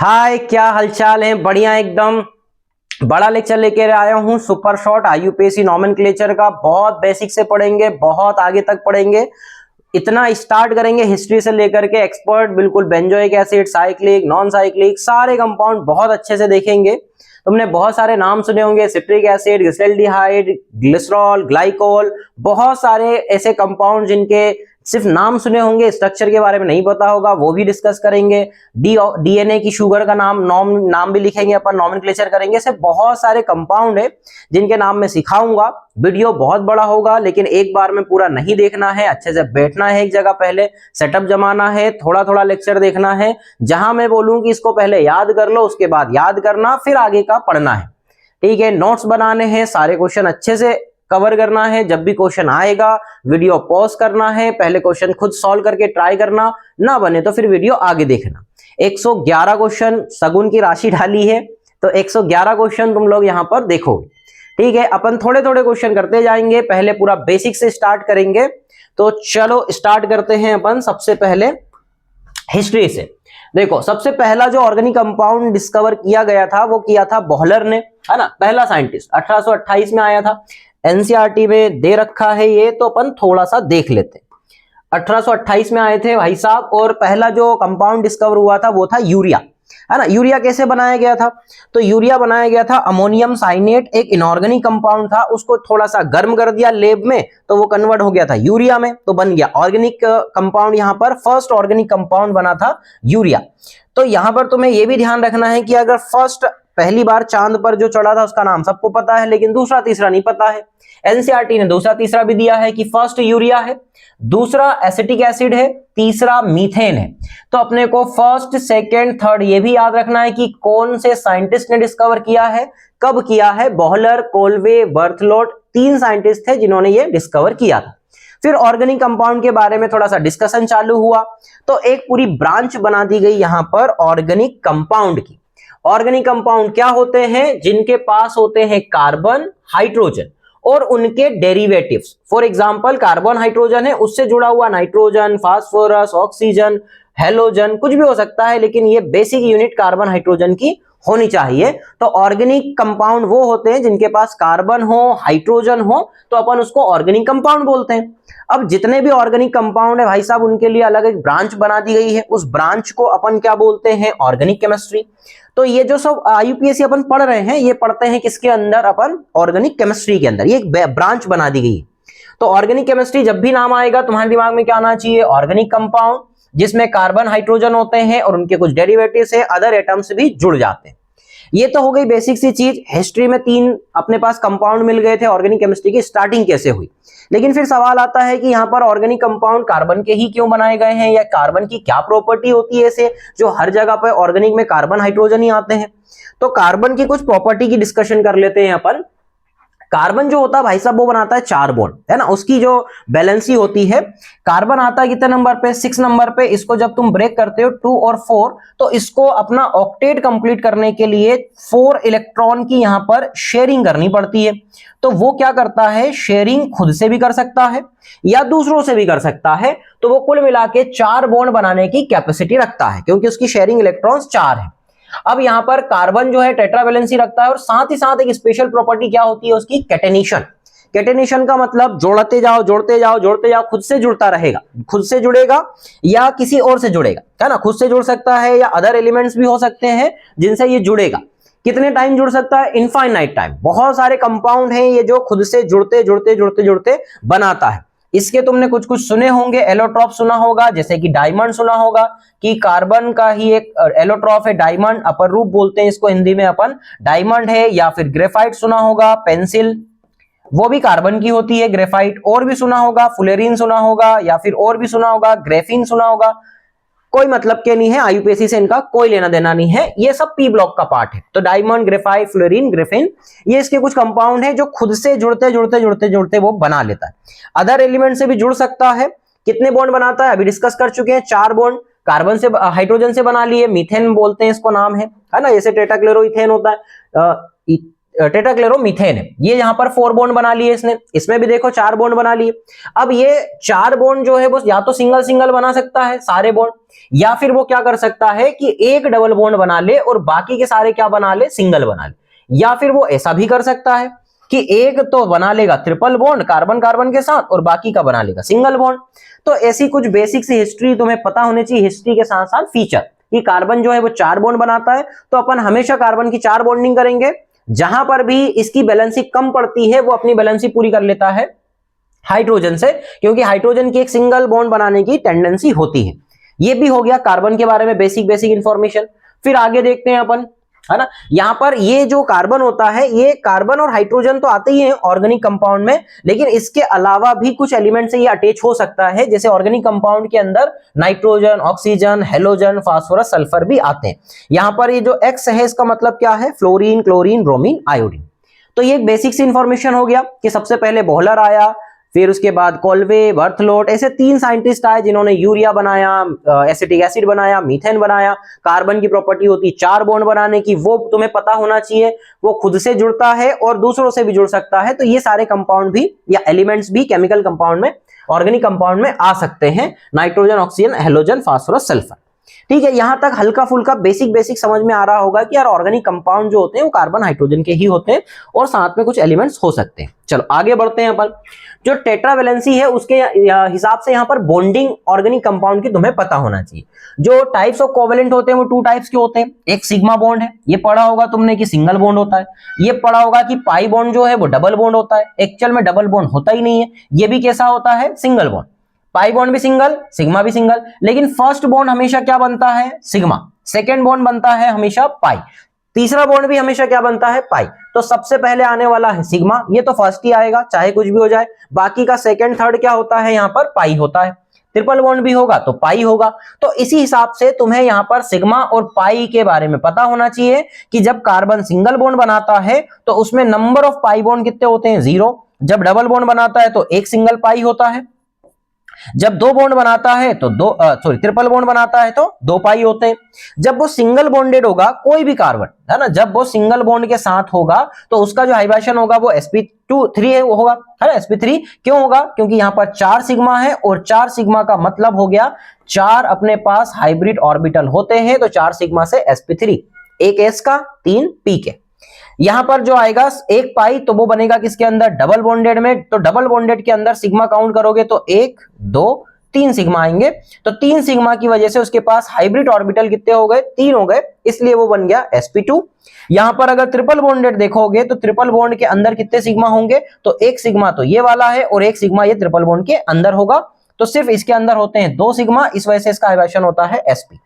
हाय, क्या हालचाल है। बढ़िया एकदम। बड़ा लेक्चर लेके आया हूँ सुपर शॉर्ट आईयूपीएससी नॉमेनक्लेचर का। बहुत बेसिक से पढ़ेंगे, बहुत आगे तक पढ़ेंगे। इतना स्टार्ट करेंगे हिस्ट्री से लेकर के एक्सपर्ट, बिल्कुल benzoic acid, cyclic, non cyclic, सारे कंपाउंड बहुत अच्छे से देखेंगे। तुमने बहुत सारे नाम सुने होंगे, citric acid, glyceraldehyde, glycerol, glycol, बहुत सारे ऐसे कंपाउंड जिनके सिर्फ नाम सुने होंगे, स्ट्रक्चर के बारे में नहीं पता होगा, वो भी डिस्कस करेंगे। डीएनए की शुगर का नाम भी लिखेंगे अपन, नॉमेनक्लेचर करेंगे। ऐसे बहुत सारे कंपाउंड है जिनके नाम मैं सिखाऊंगा। वीडियो बहुत बड़ा होगा, लेकिन एक बार में पूरा नहीं देखना है। अच्छे से बैठना है एक जगह, पहले सेटअप जमाना है, थोड़ा थोड़ा लेक्चर देखना है। जहां मैं बोलूं कि इसको पहले याद कर लो, उसके बाद याद करना, फिर आगे का पढ़ना है। ठीक है, नोट्स बनाने हैं, सारे क्वेश्चन अच्छे से कवर करना है। जब भी क्वेश्चन आएगा वीडियो पॉज करना है, पहले क्वेश्चन खुद सॉल्व करके ट्राई करना, ना बने तो फिर वीडियो आगे देखना। 111 क्वेश्चन सगुन की राशि डाली है, तो 111 क्वेश्चन तुम लोग यहां पर देखोगे। ठीक है, अपन थोड़े थोड़े क्वेश्चन करते जाएंगे, पहले पूरा बेसिक से स्टार्ट करेंगे। तो चलो स्टार्ट करते हैं अपन सबसे पहले हिस्ट्री से। देखो, सबसे पहला जो ऑर्गेनिक कंपाउंड डिस्कवर किया गया था वो किया था बॉहलर ने, है ना। पहला साइंटिस्ट 1828 में आया था। एनसीईआरटी में दे रखा है ये, तो अपन थोड़ा सा देख लेते हैं। 1828 में आए थे भाई साहब, और पहला जो कंपाउंड डिस्कवर हुआ था वो था यूरिया, है ना। यूरिया कैसे बनाया गया था? तो यूरिया बनाया गया था अमोनियम साइनेट, एक इनऑर्गेनिक कंपाउंड था, उसको थोड़ा सा गर्म कर दिया लेब में, तो वो कन्वर्ट हो गया था यूरिया में, तो बन गया ऑर्गेनिक कंपाउंड। यहां पर फर्स्ट ऑर्गेनिक कंपाउंड बना था यूरिया। तो यहां पर तुम्हें यह भी ध्यान रखना है कि अगर फर्स्ट पहली बार चांद पर जो चढ़ा था उसका नाम सबको पता है, लेकिन दूसरा तीसरा नहीं पता है। एनसीईआरटी ने दूसरा तीसरा भी दिया है कि फर्स्ट यूरिया है, दूसरा एसिटिक एसिड है, तीसरा मीथेन है। तो अपने को फर्स्ट, सेकंड, थर्ड ये भी याद रखना है कि कौन से साइंटिस्ट ने डिस्कवर किया है, कब किया है। बॉहलर, कोलवे, बर्थलोट, 3 साइंटिस्ट थे जिन्होंने ये डिस्कवर किया था। फिर ऑर्गेनिक कंपाउंड के बारे में थोड़ा सा डिस्कशन चालू हुआ, तो एक पूरी ब्रांच बना दी गई यहां पर ऑर्गेनिक कंपाउंड की। ऑर्गेनिक कंपाउंड क्या होते हैं? जिनके पास होते हैं कार्बन, हाइड्रोजन और उनके derivatives. For example, carbon hydrogen है, उससे जुड़ा हुआ नाइट्रोजन, फास्फोरस, ऑक्सीजन, हेलोजन, कुछ भी हो सकता है, लेकिन ये बेसिक यूनिट कार्बन हाइड्रोजन की होनी चाहिए। तो ऑर्गेनिक कंपाउंड वो होते हैं जिनके पास कार्बन हो, हाइड्रोजन हो, तो अपन उसको ऑर्गेनिक कंपाउंड बोलते हैं। अब जितने भी ऑर्गेनिक कंपाउंड है भाई साहब, उनके लिए अलग एक ब्रांच बना दी गई है। उस ब्रांच को अपन क्या बोलते हैं? Organic chemistry. तो ये जो सब यूपीएससी अपन पढ़ रहे हैं, ये पढ़ते हैं किसके अंदर? अपन ऑर्गेनिक केमिस्ट्री के अंदर। ये एक ब्रांच बना दी गई है। तो ऑर्गेनिक केमिस्ट्री जब भी नाम आएगा तुम्हारे दिमाग में क्या आना चाहिए? ऑर्गेनिक कंपाउंड जिसमें कार्बन, हाइड्रोजन होते हैं और उनके कुछ डेरिवेटिव्स है, अदर एटम्स भी जुड़ जाते हैं। ये तो हो गई बेसिक सी चीज। हिस्ट्री में 3 अपने पास कंपाउंड मिल गए थे। ऑर्गेनिक केमिस्ट्री की स्टार्टिंग कैसे हुई? लेकिन फिर सवाल आता है कि यहाँ पर ऑर्गेनिक कंपाउंड कार्बन के ही क्यों बनाए गए हैं, या कार्बन की क्या प्रॉपर्टी होती है ऐसे जो हर जगह पर ऑर्गेनिक में कार्बन, हाइड्रोजन ही आते हैं। तो कार्बन की कुछ प्रॉपर्टी की डिस्कशन कर लेते हैं अपन। कार्बन जो होता है भाई साहब, वो बनाता है 4 बॉन्ड, है ना। उसकी जो बैलेंसी होती है, कार्बन आता है कितने नंबर पे? 6 नंबर पे। इसको जब तुम ब्रेक करते हो 2 और 4, तो इसको अपना ऑक्टेट कंप्लीट करने के लिए 4 इलेक्ट्रॉन की यहां पर शेयरिंग करनी पड़ती है। तो वो क्या करता है? शेयरिंग खुद से भी कर सकता है या दूसरों से भी कर सकता है। तो वो कुल मिला के 4 बॉन्ड बनाने की कैपेसिटी रखता है, क्योंकि उसकी शेयरिंग इलेक्ट्रॉन्स 4 है। अब यहां पर कार्बन जो है टेट्रावैलेंसी रखता है, और साथ ही साथ एक स्पेशल प्रॉपर्टी क्या होती है उसकी? कैटेनेशन। कैटेनेशन का मतलब जोड़ते जाओ, जोड़ते जाओ, जोड़ते जाओ, खुद से जुड़ता रहेगा। खुद से जुड़ेगा या किसी और से जुड़ेगा, है ना। खुद से जुड़ सकता है या अदर एलिमेंट्स भी हो सकते हैं जिनसे ये जुड़ेगा। कितने टाइम जुड़ सकता है? Infinite time. बहुत सारे कंपाउंड हैं ये जो खुद से जुड़ते जुड़ते जुड़ते जुड़ते बनाता है। इसके तुमने कुछ कुछ सुने होंगे। एलोट्रॉप सुना होगा, जैसे कि डायमंड सुना होगा कि कार्बन का ही एक एलोट्रॉप है डायमंड, अपर रूप बोलते हैं इसको हिंदी में अपन, डायमंड है। या फिर ग्रेफाइट सुना होगा, पेंसिल, वो भी कार्बन की होती है, ग्रेफाइट। और भी सुना होगा, फुलेरिन सुना होगा, या फिर और भी सुना होगा, ग्रेफिन सुना होगा। कोई मतलब के नहीं है, आईयूपीएससी से इनका कोई लेना देना नहीं है, ये सब पी ब्लॉक का पार्ट है। तो डायमंड, ग्रेफाइट, फ्लोरीन, ग्रेफिन, ये इसके कुछ कंपाउंड है जो खुद से जुड़ते जुड़ते जुड़ते जुड़ते वो बना लेता है। अदर एलिमेंट से भी जुड़ सकता है। कितने बॉन्ड बनाता है? अभी डिस्कस कर चुके हैं, 4 बॉन्ड। कार्बन से, हाइड्रोजन से बना लिए, मीथेन बोलते हैं इसको, नाम है ना। जैसे टेट्राक्लोरोइथेन होता है, टेट्राक्लोरोमीथेन है, ये यहाँ पर 4 बॉन्ड बना लिए इसने, इसमें भी देखो 4 बॉन्ड बना लिए। अब ये 4 बॉन्ड जो है वो या तो सिंगल सिंगल बना सकता है सारे बॉन्ड, या फिर वो क्या कर सकता है कि एक डबल बॉन्ड बना ले और बाकी के सारे क्या बना ले, सिंगल बना ले। या फिर वो ऐसा भी कर सकता है कि एक तो बना लेगा ट्रिपल बॉन्ड कार्बन कार्बन के साथ और बाकी का बना लेगा सिंगल बॉन्ड। तो ऐसी कुछ बेसिक सी हिस्ट्री तुम्हें पता होनी चाहिए, हिस्ट्री के साथ साथ फीचर, कि कार्बन जो है वो 4 बॉन्ड बनाता है, तो अपन हमेशा कार्बन की 4 बॉन्डिंग करेंगे। जहां पर भी इसकी बैलेंसी कम पड़ती है वो अपनी बैलेंसी पूरी कर लेता है हाइड्रोजन से, क्योंकि हाइड्रोजन की एक सिंगल बॉन्ड बनाने की टेंडेंसी होती है। ये भी हो गया कार्बन के बारे में बेसिक इंफॉर्मेशन। फिर आगे देखते हैं अपन, है ना। यहां पर ये जो कार्बन होता है, ये कार्बन और हाइड्रोजन तो आते ही हैं ऑर्गेनिक कंपाउंड में, लेकिन इसके अलावा भी कुछ एलिमेंट से ये अटैच हो सकता है। जैसे ऑर्गेनिक कंपाउंड के अंदर nitrogen, oxygen, halogen, phosphorus, sulphur भी आते हैं। यहां पर ये जो एक्स है इसका मतलब क्या है, फ्लोरीन, क्लोरीन, ब्रोमीन, आयोडीन। तो ये एक बेसिक सी इंफॉर्मेशन हो गया कि सबसे पहले बोहलर आया, फिर उसके बाद कोल्वे, बर्थलोट, ऐसे 3 साइंटिस्ट आए जिन्होंने यूरिया बनाया, एसिटिक एसिड बनाया, मीथेन बनाया। कार्बन की प्रॉपर्टी होती है 4 बॉन्ड बनाने की, वो तुम्हें पता होना चाहिए। वो खुद से जुड़ता है और दूसरों से भी जुड़ सकता है। तो ये सारे कंपाउंड भी या एलिमेंट्स भी केमिकल कंपाउंड में, ऑर्गेनिक कंपाउंड में आ सकते हैं, nitrogen, oxygen, halogen, phosphorus, sulphur. ठीक है, यहां तक हल्का फुल्का बेसिक समझ में आ रहा होगा कि यार ऑर्गेनिक कंपाउंड जो होते हैं वो कार्बन हाइड्रोजन के ही होते हैं और साथ में कुछ एलिमेंट्स हो सकते हैं। चलो आगे बढ़ते हैं अपन। जो टेट्रावैलेंसी है उसके हिसाब से यहां पर बॉन्डिंग ऑर्गेनिक कंपाउंड की तुम्हें पता होना चाहिए। जो टाइप्स ऑफ कोवेलेंट होते हैं वो 2 टाइप्स के होते हैं। एक सिग्मा बॉन्ड है, ये पढ़ा होगा तुमने कि सिंगल बॉन्ड होता है। ये पढ़ा होगा कि पाई बॉन्ड जो है वो डबल बॉन्ड होता है। एक्चुअल में डबल बॉन्ड होता ही नहीं है, ये भी कैसा होता है, सिंगल बॉन्ड। पाई बॉन्ड भी सिंगल, सिग्मा भी सिंगल, लेकिन फर्स्ट बॉन्ड हमेशा क्या बनता है, सिग्मा। सेकेंड बॉन्ड बनता है हमेशा पाई। तीसरा बॉन्ड भी हमेशा क्या बनता है, पाई। तो सबसे पहले आने वाला है सिग्मा, ये तो फर्स्ट ही आएगा चाहे कुछ भी हो जाए। बाकी का सेकेंड थर्ड क्या होता है, यहां पर पाई होता है। ट्रिपल बॉन्ड भी होगा तो पाई होगा। तो इसी हिसाब से तुम्हें यहां पर सिग्मा और पाई के बारे में पता होना चाहिए कि जब कार्बन सिंगल बॉन्ड बनाता है तो उसमें नंबर ऑफ पाई बॉन्ड कितने होते हैं, 0। जब डबल बॉन्ड बनाता है तो एक सिंगल पाई होता है। जब 2 बॉन्ड बनाता है तो ट्रिपल बॉन्ड बनाता है तो 2 पाई होते हैं। जब वो सिंगल बॉन्डेड होगा कोई भी कार्बन, है ना, जब वो सिंगल बॉन्ड के साथ होगा तो उसका जो हाइब्रिडेशन होगा वो sp3 है, वो होगा, है ना, sp3। क्यों होगा, क्योंकि यहां पर 4 सिग्मा है और 4 सिग्मा का मतलब हो गया 4 अपने पास हाइब्रिड ऑर्बिटल होते हैं। तो 4 सिग्मा से sp3, एक s का, 3 p के। यहां पर जो आएगा एक पाई तो वो बनेगा किसके अंदर, डबल बॉन्डेड में। तो डबल बॉन्डेड के अंदर सिग्मा काउंट करोगे तो 1 2 3 सिग्मा आएंगे। तो 3 सिग्मा की वजह से उसके पास हाइब्रिड ऑर्बिटल कितने हो गए, 3 हो गए, इसलिए वो बन गया sp2। यहां पर अगर ट्रिपल बॉन्डेड देखोगे तो ट्रिपल बॉन्ड के अंदर कितने सिग्मा होंगे, तो एक सिग्मा तो ये वाला है और एक सिग्मा ये ट्रिपल बॉन्ड के अंदर होगा। तो सिर्फ इसके अंदर होते हैं 2 सिग्मा, इस वजह से इसका हाइब्रिडेशन होता है sp।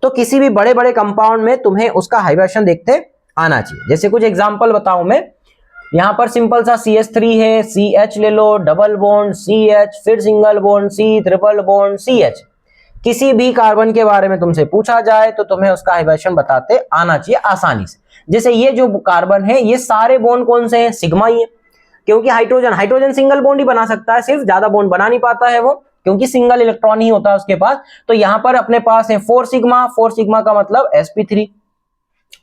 तो किसी भी बड़े बड़े कंपाउंड में तुम्हें उसका हाइब्रिडेशन देखते आना चाहिए। जैसे कुछ एग्जांपल बताऊं मैं, यहां पर सिंपल सा CH3 है, CH ले लो, डबल बॉन्ड CH, फिर single bond C, triple bond CH। किसी भी कार्बन के बारे में तुमसे पूछा जाए तो तुम्हें उसका हाइब्रिडेशन बताते आना चाहिए आसानी से। जैसे ये जो कार्बन है ये सारे बॉन्ड कौन से हैं, सिग्मा ही है। क्योंकि हाइड्रोजन सिंगल बॉन्ड ही बना सकता है, सिर्फ ज्यादा बॉन्ड बना नहीं पाता है वो, क्योंकि सिंगल इलेक्ट्रॉन ही होता है उसके पास। तो यहां पर अपने पास है 4 सिग्मा का मतलब sp3।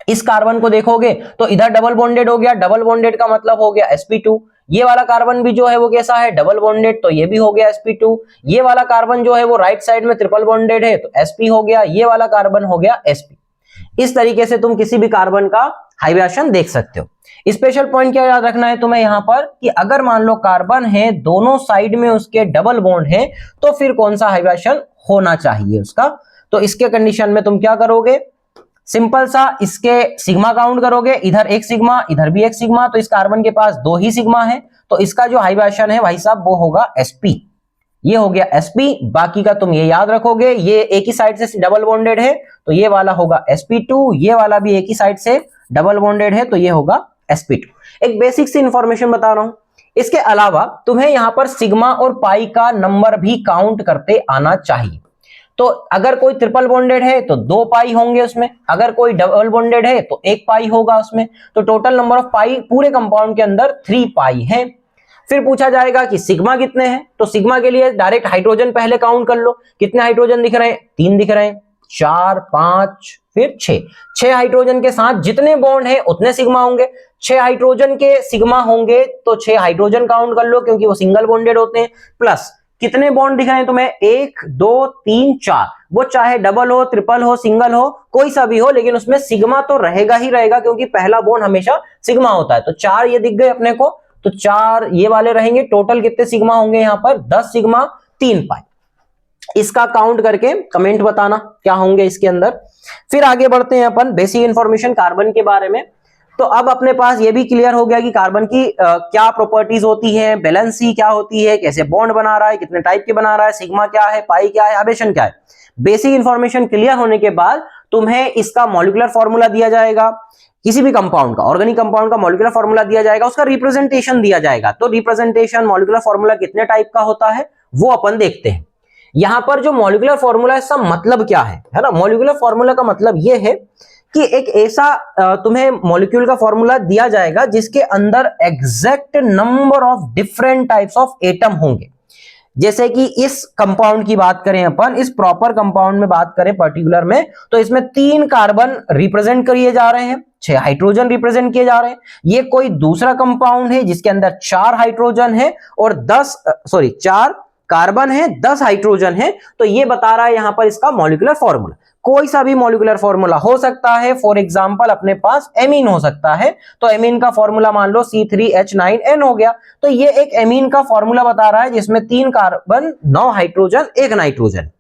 इस कार्बन को देखोगे तो इधर डबल बॉन्डेड हो गया, डबल बॉन्डेड का मतलब हो गया sp2। ये वाला कार्बन भी जो है वो कैसा है, डबल बॉन्डेड, तो ये भी हो गया sp2। ये वाला कार्बन जो है वो राइट साइड में ट्रिपल बॉन्डेड है तो sp हो गया, ये वाला कार्बन हो गया sp। इस तरीके से तुम किसी भी कार्बन का हाइब्रिडेशन देख सकते हो। स्पेशल पॉइंट क्या याद रखना है तुम्हें यहां पर, कि अगर मान लो कार्बन है दोनों साइड में उसके डबल बॉन्ड है तो फिर कौन सा हाइब्रिडेशन होना चाहिए उसका। तो इसके कंडीशन में तुम क्या करोगे, सिंपल सा इसके सिग्मा काउंट करोगे, इधर एक सिग्मा इधर भी एक सिग्मा, तो इस कार्बन के पास 2 ही सिग्मा है। तो इसका जो हाइब्रिडेशन है भाई साहब वो होगा sp। ये हो गया sp। बाकी का तुम ये याद रखोगे, ये एक ही साइड से डबल बॉन्डेड है तो ये वाला होगा sp2, ये वाला भी एक ही साइड से डबल बॉन्डेड है तो ये होगा sp2। एक बेसिक सी इंफॉर्मेशन बता रहा हूं। इसके अलावा तुम्हें यहां पर सिग्मा और पाई का नंबर भी काउंट करते आना चाहिए। तो अगर कोई ट्रिपल बॉन्डेड है तो 2 पाई होंगे उसमें, अगर कोई डबल बॉन्डेड है तो 1 पाई होगा उसमें। तो टोटल नंबर ऑफ पाई पूरे कंपाउंड के अंदर 3 पाई है। फिर पूछा जाएगा कि सिग्मा कितने हैं, तो सिग्मा के लिए डायरेक्ट हाइड्रोजन पहले काउंट कर लो, कितने हाइड्रोजन दिख रहे हैं, 3 दिख रहे हैं। 4 5 फिर 6 हाइड्रोजन के साथ जितने बॉन्ड हैं उतने सिग्मा होंगे। 6 हाइड्रोजन के सिग्मा होंगे तो 6 हाइड्रोजन काउंट कर लो क्योंकि वो सिंगल बॉन्डेड होते हैं। प्लस कितने बॉन्ड दिख रहे हैं तुम्हें, 1 2 3 4, वो चाहे डबल हो, ट्रिपल हो, सिंगल हो, कोई सा भी हो, लेकिन उसमें सिग्मा तो रहेगा ही रहेगा क्योंकि पहला बॉन्ड हमेशा सिग्मा होता है। तो 4 ये दिख गए अपने को, तो 4 ये वाले रहेंगे। टोटल कितने सिग्मा होंगे यहाँ पर, 10 सिग्मा 3 पाई। इसका काउंट करके कमेंट बताना क्या होंगे इसके अंदर। फिर आगे बढ़ते हैं अपन बेसिक इंफॉर्मेशन कार्बन के बारे में। तो अब अपने पास ये भी क्लियर हो गया कि कार्बन की क्या प्रॉपर्टीज होती है, वैलेंसी क्या होती है, कैसे बॉन्ड बना रहा है, कितने टाइप के बना रहा है, सिग्मा क्या है, पाई क्या है, एब्रेशन क्या है। बेसिक इंफॉर्मेशन क्लियर होने के बाद तुम्हें इसका मॉलिक्यूलर फॉर्मूला दिया जाएगा, किसी भी कंपाउंड का, ऑर्गेनिक कंपाउंड का मॉलिक्यूलर फॉर्मूला दिया जाएगा, उसका रिप्रेजेंटेशन दिया जाएगा। तो रिप्रेजेंटेशन मॉलिक्यूलर फॉर्मूला कितने टाइप का होता है वो अपन देखते हैं। यहां पर जो मॉलिक्यूलर फॉर्मूला है इसका मतलब क्या है ना। मॉलिक्यूलर फॉर्मूला का मतलब यह है कि एक ऐसा तुम्हें मॉलिक्यूल का फॉर्मूला दिया जाएगा जिसके अंदर exact number of different types of atom होंगे। जैसे कि इस कंपाउंड की बात करें अपन, इस प्रॉपर कंपाउंड में बात करें पर्टिकुलर में, तो इसमें 3 कार्बन रिप्रेजेंट किए जा रहे हैं, 6 हाइड्रोजन रिप्रेजेंट किए जा रहे हैं। ये कोई दूसरा कंपाउंड है जिसके अंदर 4 हाइड्रोजन है और 4 कार्बन है, 10 हाइड्रोजन है। तो ये बता रहा है यहां पर इसका मॉलिक्यूलर फॉर्मूला। कोई सा भी मॉलिक्यूलर फॉर्मूला हो सकता है। फॉर एग्जांपल अपने पास एमीन हो सकता है, तो एमीन का फॉर्मूला मान लो C3H9N हो गया। तो ये एक एमीन का फॉर्मूला बता रहा है जिसमें 3 कार्बन, 9 हाइड्रोजन, 1 नाइट्रोजन।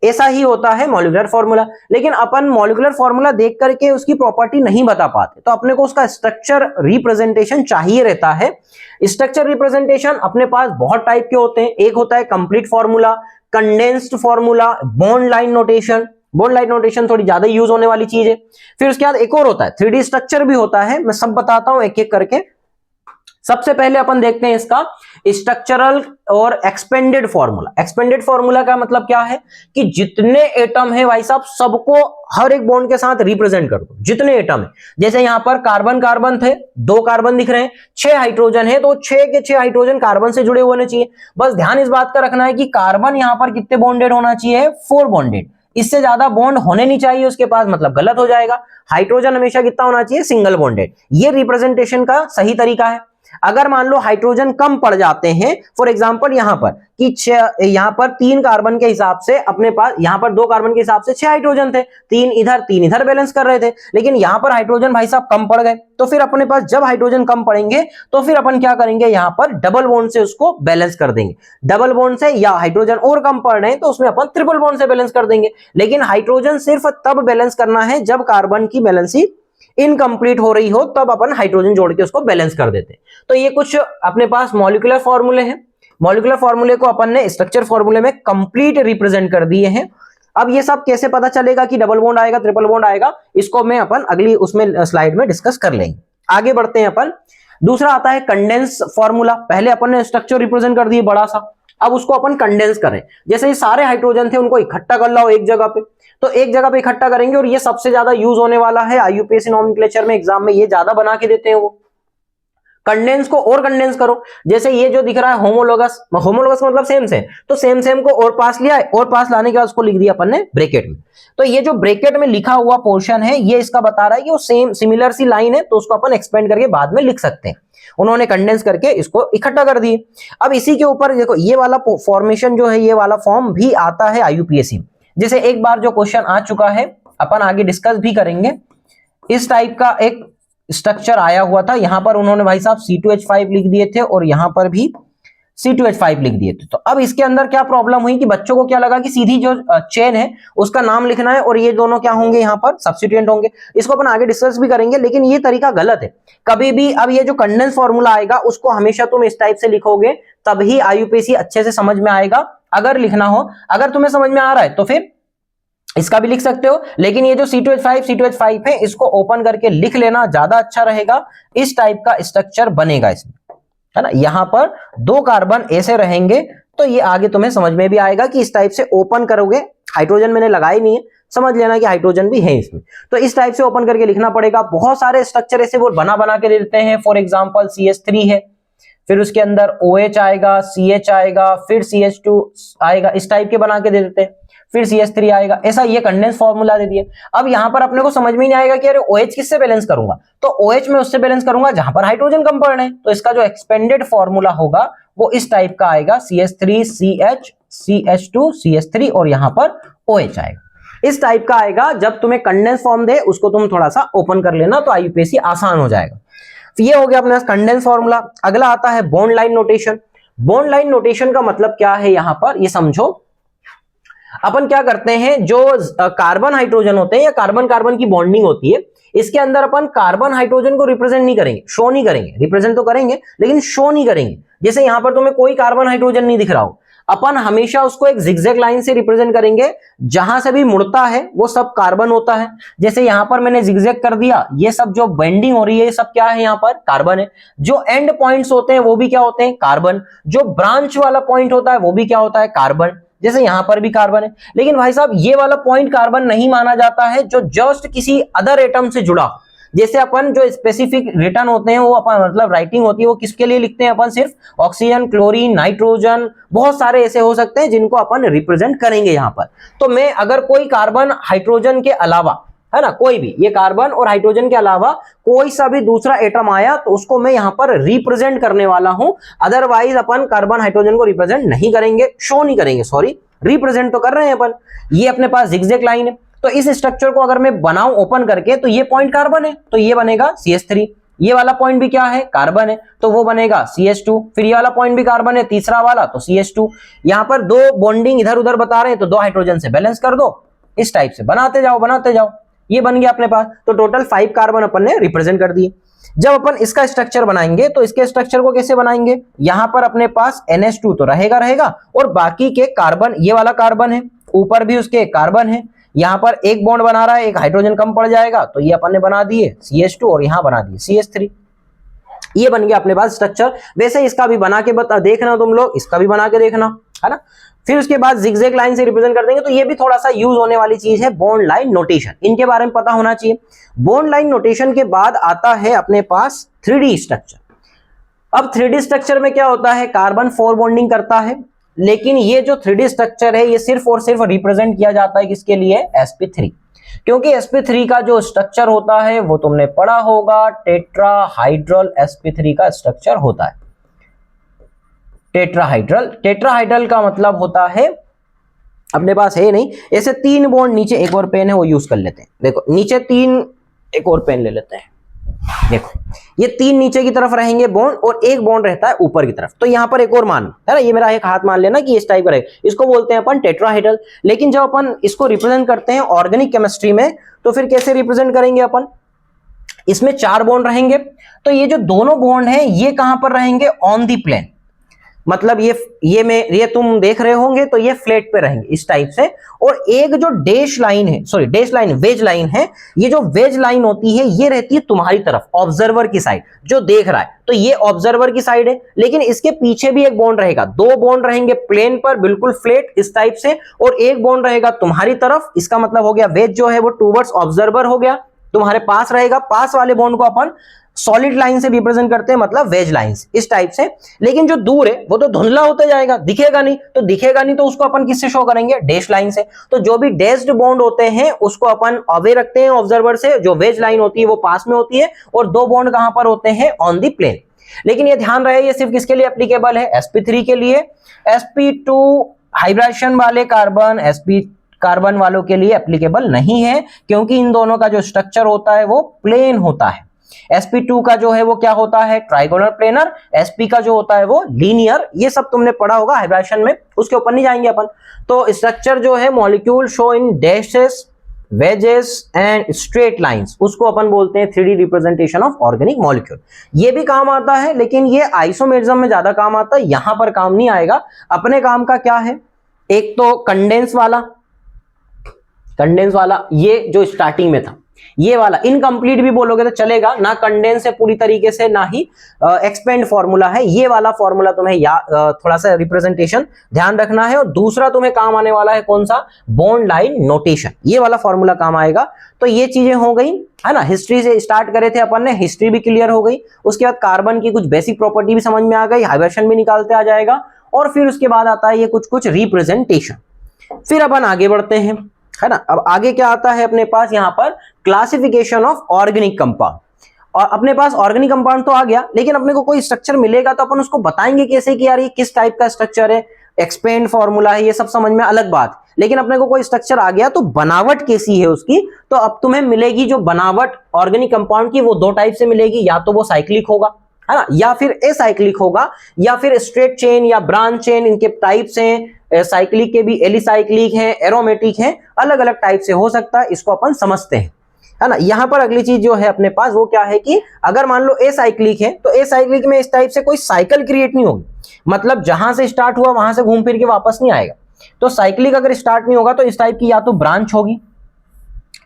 ऐसा ही होता है मॉलिक्यूलर फॉर्मूला। लेकिन अपन मॉलिक्यूलर फॉर्मूला देख करके उसकी प्रॉपर्टी नहीं बता पाते, तो अपने को उसका स्ट्रक्चर रिप्रेजेंटेशन चाहिए रहता है। स्ट्रक्चर रिप्रेजेंटेशन अपने पास बहुत टाइप के होते हैं। एक होता है complete formula, condensed formula, bond line notation. Bond line notation थोड़ी ज्यादा यूज होने वाली चीज है। फिर उसके बाद एक और होता है 3D स्ट्रक्चर भी होता है। मैं सब बताता हूं एक एक करके। सबसे पहले अपन देखते हैं इसका स्ट्रक्चरल और एक्सपेंडेड फॉर्मूला। एक्सपेंडेड फॉर्मूला का मतलब क्या है कि जितने एटम है भाई साहब सबको हर एक बॉन्ड के साथ रिप्रेजेंट कर दो, जितने एटम है। जैसे यहां पर कार्बन कार्बन थे, 2 कार्बन दिख रहे हैं, 6 हाइड्रोजन है, तो 6 के 6 हाइड्रोजन कार्बन से जुड़े होने चाहिए। बस ध्यान इस बात का रखना है कि कार्बन यहां पर कितने बॉन्डेड होना चाहिए, 4 बॉन्डेड। इससे ज्यादा बॉन्ड होने नहीं चाहिए उसके पास, मतलब गलत हो जाएगा। हाइड्रोजन हमेशा कितना होना चाहिए, सिंगल बॉन्डेड। ये रिप्रेजेंटेशन का सही तरीका है। अगर मान लो हाइड्रोजन कम पड़ जाते हैं, फॉर एग्जांपल यहां पर कि यहां पर 3 कार्बन के हिसाब से अपने पास, यहां पर 2 कार्बन के हिसाब से 6 हाइड्रोजन थे, 3 इधर बैलेंस कर रहे थे, लेकिन यहां पर हाइड्रोजन भाई साहब कम पड़ गए। तो फिर अपने पास जब हाइड्रोजन कम पड़ेंगे तो फिर अपन क्या करेंगे, यहां पर डबल बॉन्ड से उसको बैलेंस कर देंगे। डबल बॉन्ड से, या हाइड्रोजन और कम पड़ रहे हैं तो उसमें अपन ट्रिपल बॉन्ड से बैलेंस कर देंगे। लेकिन हाइड्रोजन सिर्फ तब बैलेंस करना है जब कार्बन की बैलेंसी इनकम्प्लीट हो रही हो, तब अपन हाइड्रोजन जोड़ के उसको बैलेंस कर देते हैं। तो ये कुछ अपने पास मॉलिक्यूलर फॉर्मूले हैं। मॉलिक्यूलर फॉर्मूले को अपन ने स्ट्रक्चर फॉर्मूले में कंप्लीट रिप्रेजेंट कर दिए हैं। अब ये सब कैसे पता चलेगा कि डबल बॉन्ड आएगा, ट्रिपल बॉन्ड आएगा, इसको मैं अपन अगली उसमें स्लाइड में डिस्कस कर लेंगे। आगे बढ़ते हैं अपन। दूसरा आता है कंडेंस फॉर्मूला। पहले अपन ने स्ट्रक्चर रिप्रेजेंट कर दिए बड़ा सा, अब उसको अपन कंडेंस करें। जैसे ये सारे हाइड्रोजन थे उनको इकट्ठा कर लाओ एक जगह पे, तो एक जगह पे इकट्ठा करेंगे और ये सबसे ज्यादा यूज होने वाला है आईयूपीएसी नॉमेनक्लेचर में, एग्जाम में ये ज्यादा बना के देते हैं वो। कंडेंस को और कंडेंस करो। जैसे ये जो दिख रहा है होमोलोगस, होमोलोगस मतलब सेम सेम, तो सेम सेम को और पास लिया, और पास लाने के बाद उसको लिख दिया अपन ने ब्रैकेट में। तो ये जो ब्रैकेट में लिखा हुआ पोर्शन है ये इसका बता रहा है कि वो सेम सिमिलर सी लाइन है, तो उसको अपन एक्सपेंड करके बाद में लिख सकते हैं। उन्होंने कंडेंस करके इसको इकट्ठा कर दिए। अब इसी के ऊपर देखो ये वाला फॉर्मेशन जो है, ये वाला फॉर्म भी आता है आईयूपीएसी में। जैसे एक बार जो क्वेश्चन आ चुका है, अपन आगे डिस्कस भी करेंगे। इस टाइप का एक स्ट्रक्चर आया हुआ था, यहां पर उन्होंने भाई साहब C2H5 लिख दिए थे और यहां पर भी C2H5 लिख दिए थे। तो अब इसके अंदर क्या प्रॉब्लम हुई कि बच्चों को क्या लगा कि सीधी जो चेन है उसका नाम लिखना है और ये दोनों क्या होंगे, यहाँ पर सब्स्टिट्यूएंट होंगे। इसको अपन आगे डिस्कस भी करेंगे, लेकिन ये तरीका गलत है कभी भी। अब ये जो कंडेंस फॉर्मूला आएगा उसको हमेशा तुम इस टाइप से लिखोगे, तभी आईयूपीएसी अच्छे से समझ में आएगा। अगर लिखना हो, अगर तुम्हें समझ में आ रहा है तो फिर इसका भी लिख सकते हो, लेकिन ये जो C2H5 है इसको ओपन करके लिख लेना ज्यादा अच्छा रहेगा। इस टाइप का स्ट्रक्चर बनेगा इसमें, है ना। यहां पर 2 कार्बन ऐसे रहेंगे, तो ये आगे तुम्हें समझ में भी आएगा कि इस टाइप से ओपन करोगे। हाइड्रोजन मैंने लगाई नहीं है, समझ लेना कि हाइड्रोजन भी है इसमें। तो इस टाइप से ओपन करके लिखना पड़ेगा। बहुत सारे स्ट्रक्चर ऐसे वो बना के दे देते हैं। फॉर एग्जाम्पल CH3 है, फिर उसके अंदर OH आएगा, CH आएगा, फिर CH2 आएगा, इस टाइप के बना के दे देते हैं। फिर CH3 आएगा, ऐसा ये कंडेंस फॉर्मूला दे दिए। अब यहां पर अपने को समझ में नहीं आएगा कि अरे OH किससे बैलेंस करूंगा, तो OH में उससे बैलेंस करूंगा जहां पर हाइड्रोजन कम पड़ रहे हैं। तो इसका जो एक्सपेंडेड फॉर्मूला होगा वो इस टाइप का आएगा, CH3 CH CH2 CH3 और यहां पर OH आएगा, इस टाइप का आएगा। जब तुम्हें कंडेंस फॉर्म दे उसको तुम थोड़ा सा ओपन कर लेना तो IUPAC आसान हो जाएगा। तो ये हो गया अपने पास कंडेंस फॉर्मूला। अगला आता है bond line notation. Bond line notation का मतलब क्या है, यहां पर ये समझो, अपन क्या करते हैं, जो कार्बन हाइड्रोजन होते हैं या कार्बन कार्बन की बॉन्डिंग होती है, इसके अंदर अपन कार्बन हाइड्रोजन को रिप्रेजेंट नहीं करेंगे, शो नहीं करेंगे, रिप्रेजेंट तो करेंगे लेकिन शो नहीं करेंगे। जैसे यहां पर तुम्हें कोई कार्बन हाइड्रोजन नहीं दिख रहा हो, अपन हमेशा उसको एक जिगजैग लाइन से रिप्रेजेंट करेंगे, जहां से भी मुड़ता है वो सब कार्बन होता है। जैसे यहां पर मैंने जिगजैग कर दिया, ये सब जो बेंडिंग हो रही है ये सब क्या है, यहां पर कार्बन है। जो एंड पॉइंट्स होते हैं वो भी क्या होते हैं, कार्बन। जो ब्रांच वाला पॉइंट होता है वो भी क्या होता है, कार्बन। जैसे यहां पर भी कार्बन है, लेकिन भाई साहब ये वाला पॉइंट कार्बन नहीं माना जाता है जो जस्ट किसी अदर एटम से जुड़ा। जैसे अपन जो स्पेसिफिक रिटर्न होते हैं वो अपन मतलब राइटिंग होती है वो किसके लिए लिखते हैं, अपन सिर्फ ऑक्सीजन, क्लोरीन, नाइट्रोजन, बहुत सारे ऐसे हो सकते हैं जिनको अपन रिप्रेजेंट करेंगे यहां पर। तो मैं अगर कोई कार्बन हाइड्रोजन के अलावा, है ना, कोई भी ये कार्बन और हाइड्रोजन के अलावा कोई सा भी दूसरा एटम आया तो उसको मैं यहां पर रिप्रेजेंट करने वाला हूं। अदरवाइज अपन कार्बन हाइड्रोजन को रिप्रेजेंट नहीं करेंगे, शो नहीं करेंगे, सॉरी, रिप्रेजेंट तो कर रहे हैं अपन। ये अपने पास जिगजैग लाइन है, तो इस स्ट्रक्चर को अगर मैं बनाऊं ओपन करके तो ये पॉइंट कार्बन है तो ये बनेगा CH3, ये वाला पॉइंट भी क्या है, कार्बन है तो वो बनेगा CH2, फिर ये वाला पॉइंट भी कार्बन है तीसरा वाला तो CH2। यहां पर दो बॉन्डिंग इधर उधर बता रहे हैं तो दो हाइड्रोजन से बैलेंस कर दो, इस टाइप से बनाते जाओ बनाते जाओ, ये बन गया अपने पास। तो टोटल 5 कार्बन अपन ने रिप्रेजेंट कर दिए। जब अपन इसका स्ट्रक्चर बनाएंगे तो इसके स्ट्रक्चर को कैसे बनाएंगे, यहां पर अपने पास NH2 तो रहेगा और बाकी के कार्बन, ये वाला कार्बन है, ऊपर भी उसके कार्बन है, यहां पर एक बॉन्ड बना रहा है, एक हाइड्रोजन कम पड़ जाएगा तो ये अपन ने बना दिए CH2 और यहां बना दिए CH3। ये बन गया अपने पास स्ट्रक्चर। वैसे इसका भी बना के देखना तुम लोग, इसका भी बना के देखना, है ना। फिर उसके बाद जिगजैग लाइन से रिप्रेजेंट कर देंगे, तो ये भी थोड़ा सा यूज होने वाली चीज है, बॉन्ड लाइन नोटेशन, इनके बारे में पता होना चाहिए। बॉन्ड लाइन नोटेशन के बाद आता है अपने पास 3D स्ट्रक्चर। अब 3D स्ट्रक्चर में क्या होता है, कार्बन 4 बॉन्डिंग करता है, लेकिन ये जो 3D स्ट्रक्चर है ये सिर्फ और सिर्फ रिप्रेजेंट किया जाता है किसके लिए, sp3, क्योंकि sp3 का जो स्ट्रक्चर होता है वो तुमने पढ़ा होगा, टेट्राहाइड्रल sp3 का स्ट्रक्चर होता है। टेट्राहाइड्रल का मतलब होता है, अपने पास है नहीं, ऐसे 3 बॉन्ड, नीचे एक और पेन है वो यूज कर लेते हैं, देखो नीचे 3, एक और पेन ले लेते हैं, देखो ये 3 नीचे की तरफ रहेंगे बॉन्ड और एक बॉन्ड रहता है ऊपर की तरफ। तो यहां पर एक और मान है ना, ये मेरा एक हाथ मान लेना कि इस टाइप का रहेगा, इसको बोलते हैं अपन टेट्राहाइड्रल। लेकिन जब अपन इसको रिप्रेजेंट करते हैं ऑर्गेनिक केमिस्ट्री में तो फिर कैसे रिप्रेजेंट करेंगे अपन, इसमें 4 बॉन्ड रहेंगे, तो ये जो दोनों बॉन्ड हैं ये कहां पर रहेंगे, ऑन दी प्लेन, मतलब ये तुम देख रहे होंगे तो ये फ्लैट पे रहेंगे इस टाइप से। और एक जो डैश लाइन है, sorry dash line, wedge line है, ये जो वेज लाइन होती है ये रहती है तुम्हारी तरफ, ऑब्जर्वर की साइड, जो देख रहा है, तो ये ऑब्जर्वर की साइड है। लेकिन इसके पीछे भी एक बॉन्ड रहेगा, 2 बॉन्ड रहेंगे प्लेन पर बिल्कुल फ्लैट इस टाइप से, और एक बॉन्ड रहेगा तुम्हारी तरफ। इसका मतलब हो गया वेज जो है वो टूवर्ड्स ऑब्जर्वर हो गया, तुम्हारे पास रहेगा। पास वाले बॉन्ड को अपन सॉलिड लाइन से रिप्रेजेंट करते हैं, मतलब वेज लाइंस इस टाइप से। लेकिन जो दूर है वो तो धुंधला होता जाएगा, दिखेगा नहीं, तो उसको अपन किससे शो करेंगे, डैश लाइन से। तो जो भी डैश्ड बॉन्ड होते हैं उसको अपन अवे रखते हैं ऑब्जर्वर से, जो वेज लाइन होती है वो पास में होती है, और 2 बॉन्ड कहां पर होते हैं, ऑन दी प्लेन। लेकिन ये ध्यान रहे ये सिर्फ किसके लिए एप्लीकेबल है, sp3 के लिए। sp2 हाइब्रिडेशन वाले कार्बन, sp कार्बन वालों के लिए एप्लीकेबल नहीं है, क्योंकि इन दोनों का जो स्ट्रक्चर होता है वो प्लेन होता है। sp2 का जो है वो क्या होता है, ट्राइगोनल प्लेनर, sp का जो होता है वो लीनियर। ये सब तुमने पढ़ा होगा हाइब्रिडेशन में, उसके ऊपर नहीं जाएंगे अपन। तो स्ट्रक्चर जो है, molecule show in dashes, wages and straight lines, उसको अपन बोलते हैं 3D representation of organic molecule. ये भी काम आता है, लेकिन ये आइसोमेरिज्म में ज्यादा काम आता है, यहां पर काम नहीं आएगा। अपने काम का क्या है, एक तो कंडेंस वाला, ये जो स्टार्टिंग में था, ये वाला इनकम्प्लीट भी बोलोगे तो चलेगा, ना कंडेंस है पूरी तरीके से, ना ही एक्सपेंड फॉर्मूला है। ये वाला फॉर्मूला तुम्हें थोड़ा सा रिप्रेजेंटेशन ध्यान रखना है। और दूसरा तुम्हें काम आने वाला है कौन सा, बॉन्ड लाइन नोटेशन, ये वाला फॉर्मूला काम आएगा। तो ये चीजें हो गई, है ना। हिस्ट्री से स्टार्ट करे थे अपन ने, हिस्ट्री भी क्लियर हो गई। उसके बाद कार्बन की कुछ बेसिक प्रॉपर्टी भी समझ में आ गई, हाइब्रिडेशन भी निकालते आ जाएगा। और फिर उसके बाद आता है ये कुछ रिप्रेजेंटेशन। फिर अपन आगे बढ़ते हैं, है ना। अब आगे क्या आता है अपने पास यहाँ पर, क्लासिफिकेशन ऑफ ऑर्गेनिक कंपाउंड। और अपने पास ऑर्गेनिक कंपाउंड तो आ गया, लेकिन अपने को कोई स्ट्रक्चर मिलेगा तो अपन उसको बताएंगे कैसे कि यार ये किस टाइप का स्ट्रक्चर है, एक्सपेंड फॉर्मूला है, ये सब समझ में अलग बात। लेकिन अपने को कोई स्ट्रक्चर आ गया तो बनावट कैसी है उसकी, तो अब तुम्हें मिलेगी जो बनावट ऑर्गेनिक कंपाउंड की, वो दो टाइप से मिलेगी, या तो वो साइक्लिक होगा, है ना, या फिर एसाइक्लिक होगा, या फिर स्ट्रेट चेन या ब्रांच चेन, इनके टाइप्स हैं। साइक्लिक के भी एलिसाइक्लिक हैं, एरोमेटिक हैं, अलग अलग टाइप से हो सकता है, इसको अपन समझते हैं, है ना। यहां पर अगली चीज जो है अपने पास वो क्या है कि अगर मान लो एसाइक्लिक है तो एसाइक्लिक में इस टाइप से कोई साइकिल क्रिएट नहीं होगी, मतलब जहां से स्टार्ट हुआ वहां से घूम फिर के वापस नहीं आएगा। तो साइक्लिक अगर स्टार्ट नहीं होगा तो इस टाइप की या तो ब्रांच होगी,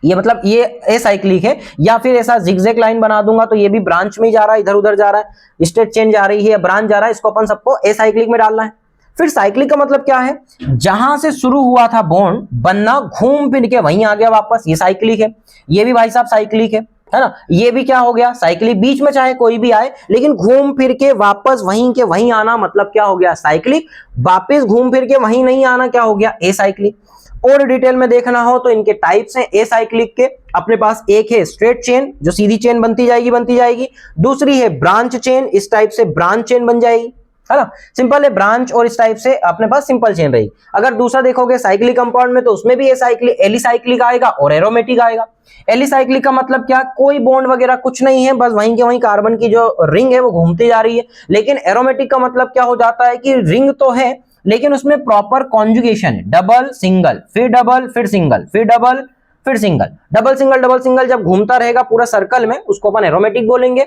ये मतलब ये एसाइक्लिक है, या फिर ऐसा जिगजैग लाइन बना दूंगा तो ये भी ब्रांच में ही जा रहा है, इधर उधर जा रहा है, स्ट्रेट चेन जा रही है, ब्रांच जा रहा है, इसको अपन सबको एसाइक्लिक में डालना है। फिर साइक्लिक का मतलब क्या है, जहां से शुरू हुआ था बॉन्ड बनना, घूम फिर के वहीं आ गया वापस, ये साइक्लिक है। ये भी भाई साहब साइक्लिक है ना। ये भी क्या हो गया, साइक्लिक, बीच में चाहे कोई भी आए लेकिन घूम फिर के वापस वहीं के वहीं आना, मतलब क्या हो गया, साइक्लिक। वापस घूम फिर के वहीं नहीं आना, क्या हो गया, एसाइक्लिक। और डिटेल में देखना हो तो इनके टाइप्स हैं एसाइक्लिक के। अपने पास एक है स्ट्रेट चेन, जो सीधी चेन बनती जाएगी। दूसरी है ब्रांच चेन, इस टाइप से ब्रांच चेन बन जाएगी, है ना। सिंपल है ब्रांच, और इस टाइप से अपने पास सिंपल चेन रहेगी। अगर दूसरा देखोगे साइक्लिक कंपाउंड में तो उसमें भी एलिसाइक्लिक आएगा और एरोमेटिक आएगा। एलिसाइक्लिक का मतलब क्या, कोई बॉन्ड वगैरह कुछ नहीं है, बस वहीं के वहीं कार्बन की जो रिंग है वो घूमती जा रही है। लेकिन एरोमेटिक का मतलब क्या हो जाता है कि रिंग तो है लेकिन उसमें प्रॉपर कॉन्जुगेशन है, डबल सिंगल फिर डबल फिर सिंगल फिर डबल फिर सिंगल, डबल सिंगल जब घूमता रहेगा पूरा सर्कल में, उसको अपन एरोमेटिक बोलेंगे।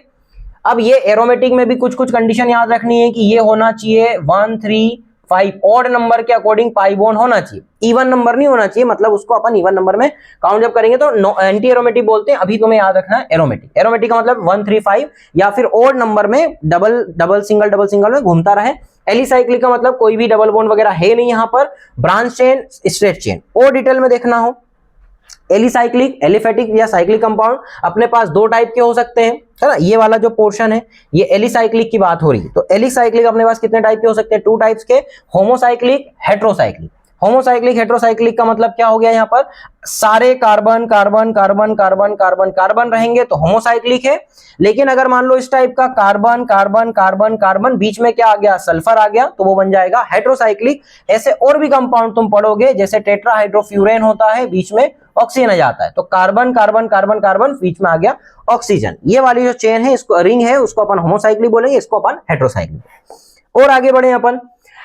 अब ये एरोमेटिक में भी कुछ कुछ कंडीशन याद रखनी है कि ये होना चाहिए 1 3 5 ऑड नंबर के अकॉर्डिंग पाई बॉन्ड होना चाहिए, इवन नंबर नहीं होना चाहिए, मतलब उसको अपन इवन नंबर में काउंट जब करेंगे तो एंटी एरोमेटिक बोलते हैं। अभी तुम्हें याद रखना है एरोमेटिक का मतलब 1 3 5 या फिर ऑड नंबर में डबल सिंगल में घूमता रहे। एलिसाइक्लिक का मतलब कोई भी डबल बॉन्ड वगैरह है नहीं यहाँ पर, ब्रांच चेन, स्ट्रेट चेन। और डिटेल में देखना हो, एलिसाइक्लिक, एलिफेटिक या साइक्लिक कंपाउंड अपने पास दो टाइप के हो सकते हैं, है ना। ये वाला जो पोर्शन है ये एलिसाइक्लिक की बात हो रही है, तो एलिसाइक्लिक अपने पास कितने टाइप के हो सकते हैं, 2 टाइप्स के, होमोसाइक्लिक, हेट्रोसाइक्लिक। होमोसाइक्लिक हेट्रोसाइक्लिक का मतलब क्या हो गया, यहाँ पर सारे carbon carbon carbon carbon carbon carbon रहेंगे तो होमोसाइक्लिक है। लेकिन अगर मान लो इस टाइप का कार्बन कार्बन कार्बन कार्बन बीच में क्या आ गया, सल्फर आ गया, तो वो बन जाएगा हेट्रोसाइक्लिक। ऐसे और भी कंपाउंड तुम पढ़ोगे, जैसे टेट्राहाइड्रोफ्यूरेन होता है, बीच में ऑक्सीजन आ जाता है, तो कार्बन कार्बन कार्बन कार्बन बीच में आ गया ऑक्सीजन। ये वाली जो चेन है, इसको रिंग है, उसको अपन होमोसाइक्लिक बोलेंगे, इसको अपन हेट्रोसाइक्लिक। और आगे बढ़े अपन,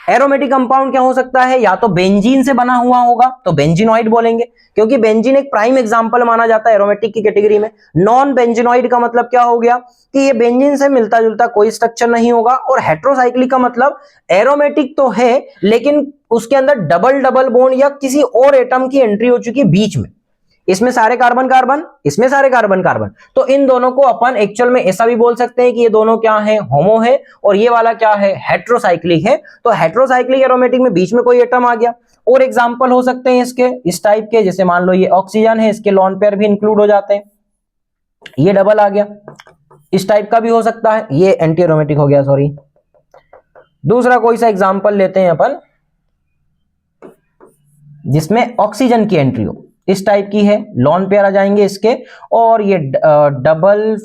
एरोमेटिक कंपाउंड क्या हो सकता है, या तो बेंजीन से बना हुआ होगा तो बेंजीनॉइड बोलेंगे, क्योंकि बेंजीन एक प्राइम एग्जांपल माना जाता है एरोमेटिक की कैटेगरी में। नॉन बेंजीनॉइड का मतलब क्या हो गया कि ये बेंजीन से मिलता जुलता कोई स्ट्रक्चर नहीं होगा। और हेट्रोसाइक्लिक का मतलब एरोमेटिक तो है लेकिन उसके अंदर डबल डबल बॉन्ड या किसी और एटम की एंट्री हो चुकी है बीच में, इसमें सारे कार्बन कार्बन, इसमें सारे कार्बन कार्बन, तो इन दोनों को अपन एक्चुअल में ऐसा भी बोल सकते हैं कि ये दोनों क्या है, होमो है, और ये वाला क्या है, हेट्रोसाइक्लिक है। तो हेट्रोसाइक्लिक एरोमेटिक में बीच में कोई एटम आ गया। और एग्जांपल हो सकते हैं इसके इस टाइप के, जैसे मान लो ये ऑक्सीजन है, इसके लोन पेयर भी इंक्लूड हो जाते हैं, ये डबल आ गया, इस टाइप का भी हो सकता है, ये एंटी एरोमेटिक हो गया, सॉरी। दूसरा कोई सा एग्जांपल लेते हैं अपन जिसमें ऑक्सीजन की एंट्री हो, इस टाइप की है, लॉन पेयर आ जाएंगे इसके, और ये डबल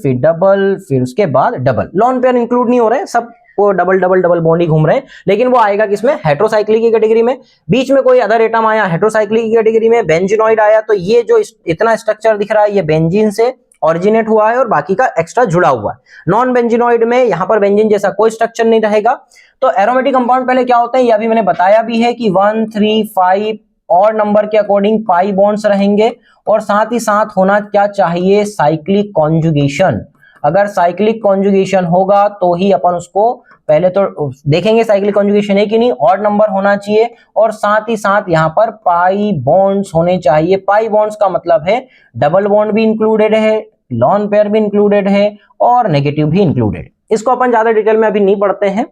फिर उसके बाद डबल, लॉन पेयर इंक्लूड नहीं हो रहे, सब वो डबल डबल डबल बॉन्ड ही घूम रहे हैं, लेकिन वो आएगा किसमें, हेट्रोसाइक्लिक की कैटेगरी में। बीच में कोई अदर एटम आया हेट्रोसाइक्लिक की कैटेगरी में, बेंजीनॉइड आया, तो ये जो इतना स्ट्रक्चर दिख रहा है ये बेंजीन से ऑरिजिनेट हुआ है और बाकी का एक्स्ट्रा जुड़ा हुआ है। नॉन बेंजीनॉइड में यहां पर बेंजीन जैसा कोई स्ट्रक्चर नहीं रहेगा। तो एरोमेटिक कंपाउंड पहले क्या होते हैं, ये अभी मैंने बताया भी है कि 1 3 5 और नंबर के अकॉर्डिंग पाई बॉन्ड्स रहेंगे, और साथ ही साथ होना क्या चाहिए, साइक्लिक कॉन्जुगेशन। अगर साइक्लिक कॉन्जुगेशन होगा तो ही अपन उसको पहले तो देखेंगे साइक्लिक कॉन्जुगेशन है कि नहीं, ऑड नंबर होना चाहिए, और साथ ही साथ यहाँ पर पाई बॉन्ड्स होने चाहिए। पाई बॉन्ड्स का मतलब है डबल बॉन्ड भी इंक्लूडेड है, लॉन पेयर भी इंक्लूडेड है, और नेगेटिव भी इंक्लूडेड। इसको अपन ज्यादा डिटेल में अभी नहीं पढ़ते हैं,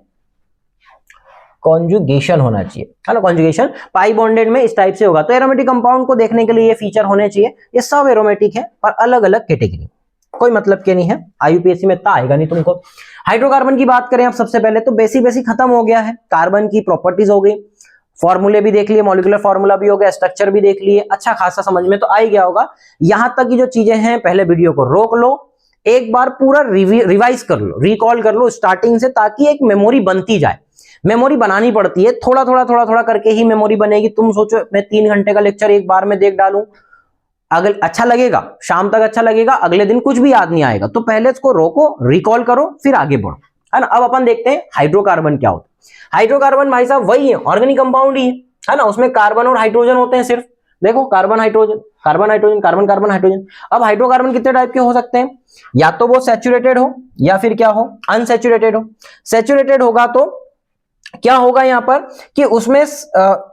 कॉन्जुगेशन होना चाहिए, है ना। कॉन्जुगेशन पाई बॉन्डेड में इस टाइप से होगा। तो एरोमेटिक कंपाउंड को देखने के लिए ये फीचर होने चाहिए। ये सब एरोमेटिक है और अलग अलग कैटेगरी, कोई मतलब के नहीं है, आईयूपीएससी में इतना आएगा नहीं तुमको। हाइड्रोकार्बन की बात करें अब सबसे पहले, तो बेसिक खत्म हो गया है, कार्बन की प्रॉपर्टीज हो गई, फॉर्मूले भी देख लिए, मॉलिक्यूलर फॉर्मूला भी हो गया, स्ट्रक्चर भी देख लिए, अच्छा खासा समझ में तो आ ही गया होगा। यहां तक की जो चीजें हैं पहले वीडियो को रोक लो, एक बार पूरा रिवाइज कर लो, रिकॉल कर लो स्टार्टिंग से, ताकि एक मेमोरी बनती जाए। मेमोरी बनानी पड़ती है, थोड़ा थोड़ा करके ही मेमोरी बनेगी। तुम सोचो मैं 3 घंटे का लेक्चर एक बार में देख डालूं, अगले अच्छा लगेगा, शाम तक अच्छा लगेगा, अगले दिन कुछ भी याद नहीं आएगा। तो पहले इसको रोको, रिकॉल करो, फिर आगे बढ़ो, है ना। अब अपन देखते हैं हाइड्रोकार्बन क्या होता है। हाइड्रोकार्बन भाई साहब वही है, ऑर्गेनिक कंपाउंड ही है ना, उसमें कार्बन और हाइड्रोजन होते हैं सिर्फ। देखो carbon hydrogen, carbon hydrogen, carbon carbon hydrogen. अब हाइड्रोकार्बन कितने टाइप के हो सकते हैं, या तो वो सैचुरेटेड हो या फिर क्या हो, अनसैचुरेटेड हो। सैचुरेटेड होगा तो क्या होगा यहां पर कि उसमें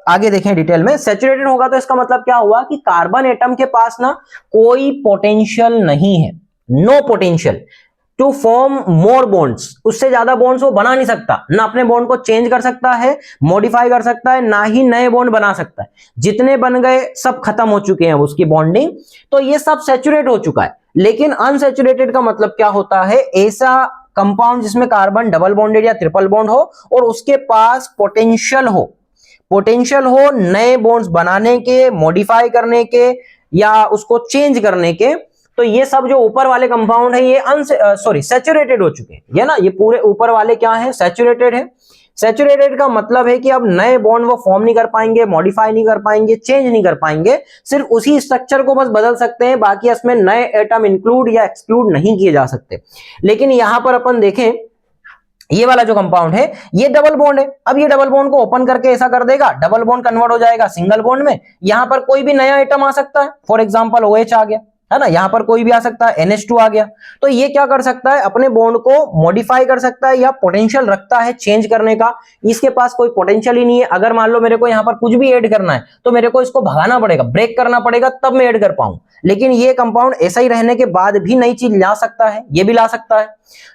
आगे देखें डिटेल में, सैचुरेटेड होगा तो इसका मतलब क्या हुआ कि कार्बन एटम के पास ना कोई पोटेंशियल नहीं है, no potential to form more bonds, उससे ज्यादा बॉन्ड्स वो बना नहीं सकता, ना अपने बॉन्ड को चेंज कर सकता है, मॉडिफाई कर सकता है, ना ही नए बॉन्ड बना सकता है। जितने बन गए सब खत्म हो चुके हैं उसकी बॉन्डिंग, तो ये सब सैचुरेट हो चुका है। लेकिन अनसैचुरेटेड का मतलब क्या होता है, ऐसा कंपाउंड जिसमें कार्बन डबल बॉन्डेड या ट्रिपल बॉन्ड हो और उसके पास पोटेंशियल हो नए बॉन्ड्स बनाने के, मॉडिफाई करने के या उसको चेंज करने के। तो ये सब जो ऊपर वाले कंपाउंड है ये सैचुरेटेड हो चुके हैं, ये ना, ये पूरे ऊपर वाले क्या है, सैचुरेटेड है। सैचुरेटेड का मतलब है कि अब नए बॉन्ड वो फॉर्म नहीं कर पाएंगे, मॉडिफाई नहीं कर पाएंगे, चेंज नहीं कर पाएंगे, सिर्फ उसी स्ट्रक्चर को बस बदल सकते हैं, बाकी इसमें नए एटम इंक्लूड या एक्सक्लूड नहीं किए जा सकते। लेकिन यहां पर अपन देखें, ये वाला जो कंपाउंड है ये डबल बॉन्ड है। अब ये डबल बॉन्ड को ओपन करके ऐसा कर देगा, डबल बॉन्ड कन्वर्ट हो जाएगा सिंगल बॉन्ड में। यहां पर कोई भी नया आइटम आ सकता है, फॉर एग्जांपल OH आ गया, है ना, यहां पर कोई भी आ सकता है, NH2 आ गया। तो ये क्या कर सकता है, अपने बॉन्ड को मॉडिफाई कर सकता है या पोटेंशियल रखता है चेंज करने का। इसके पास कोई पोटेंशियल ही नहीं है। अगर मान लो मेरे को यहां पर कुछ भी ऐड करना है तो मेरे को इसको भगाना पड़ेगा, ब्रेक करना पड़ेगा, तब मैं ऐड कर पाऊं। लेकिन ये कंपाउंड ऐसा ही रहने के बाद भी नई चीज ला सकता है, ये भी ला सकता है।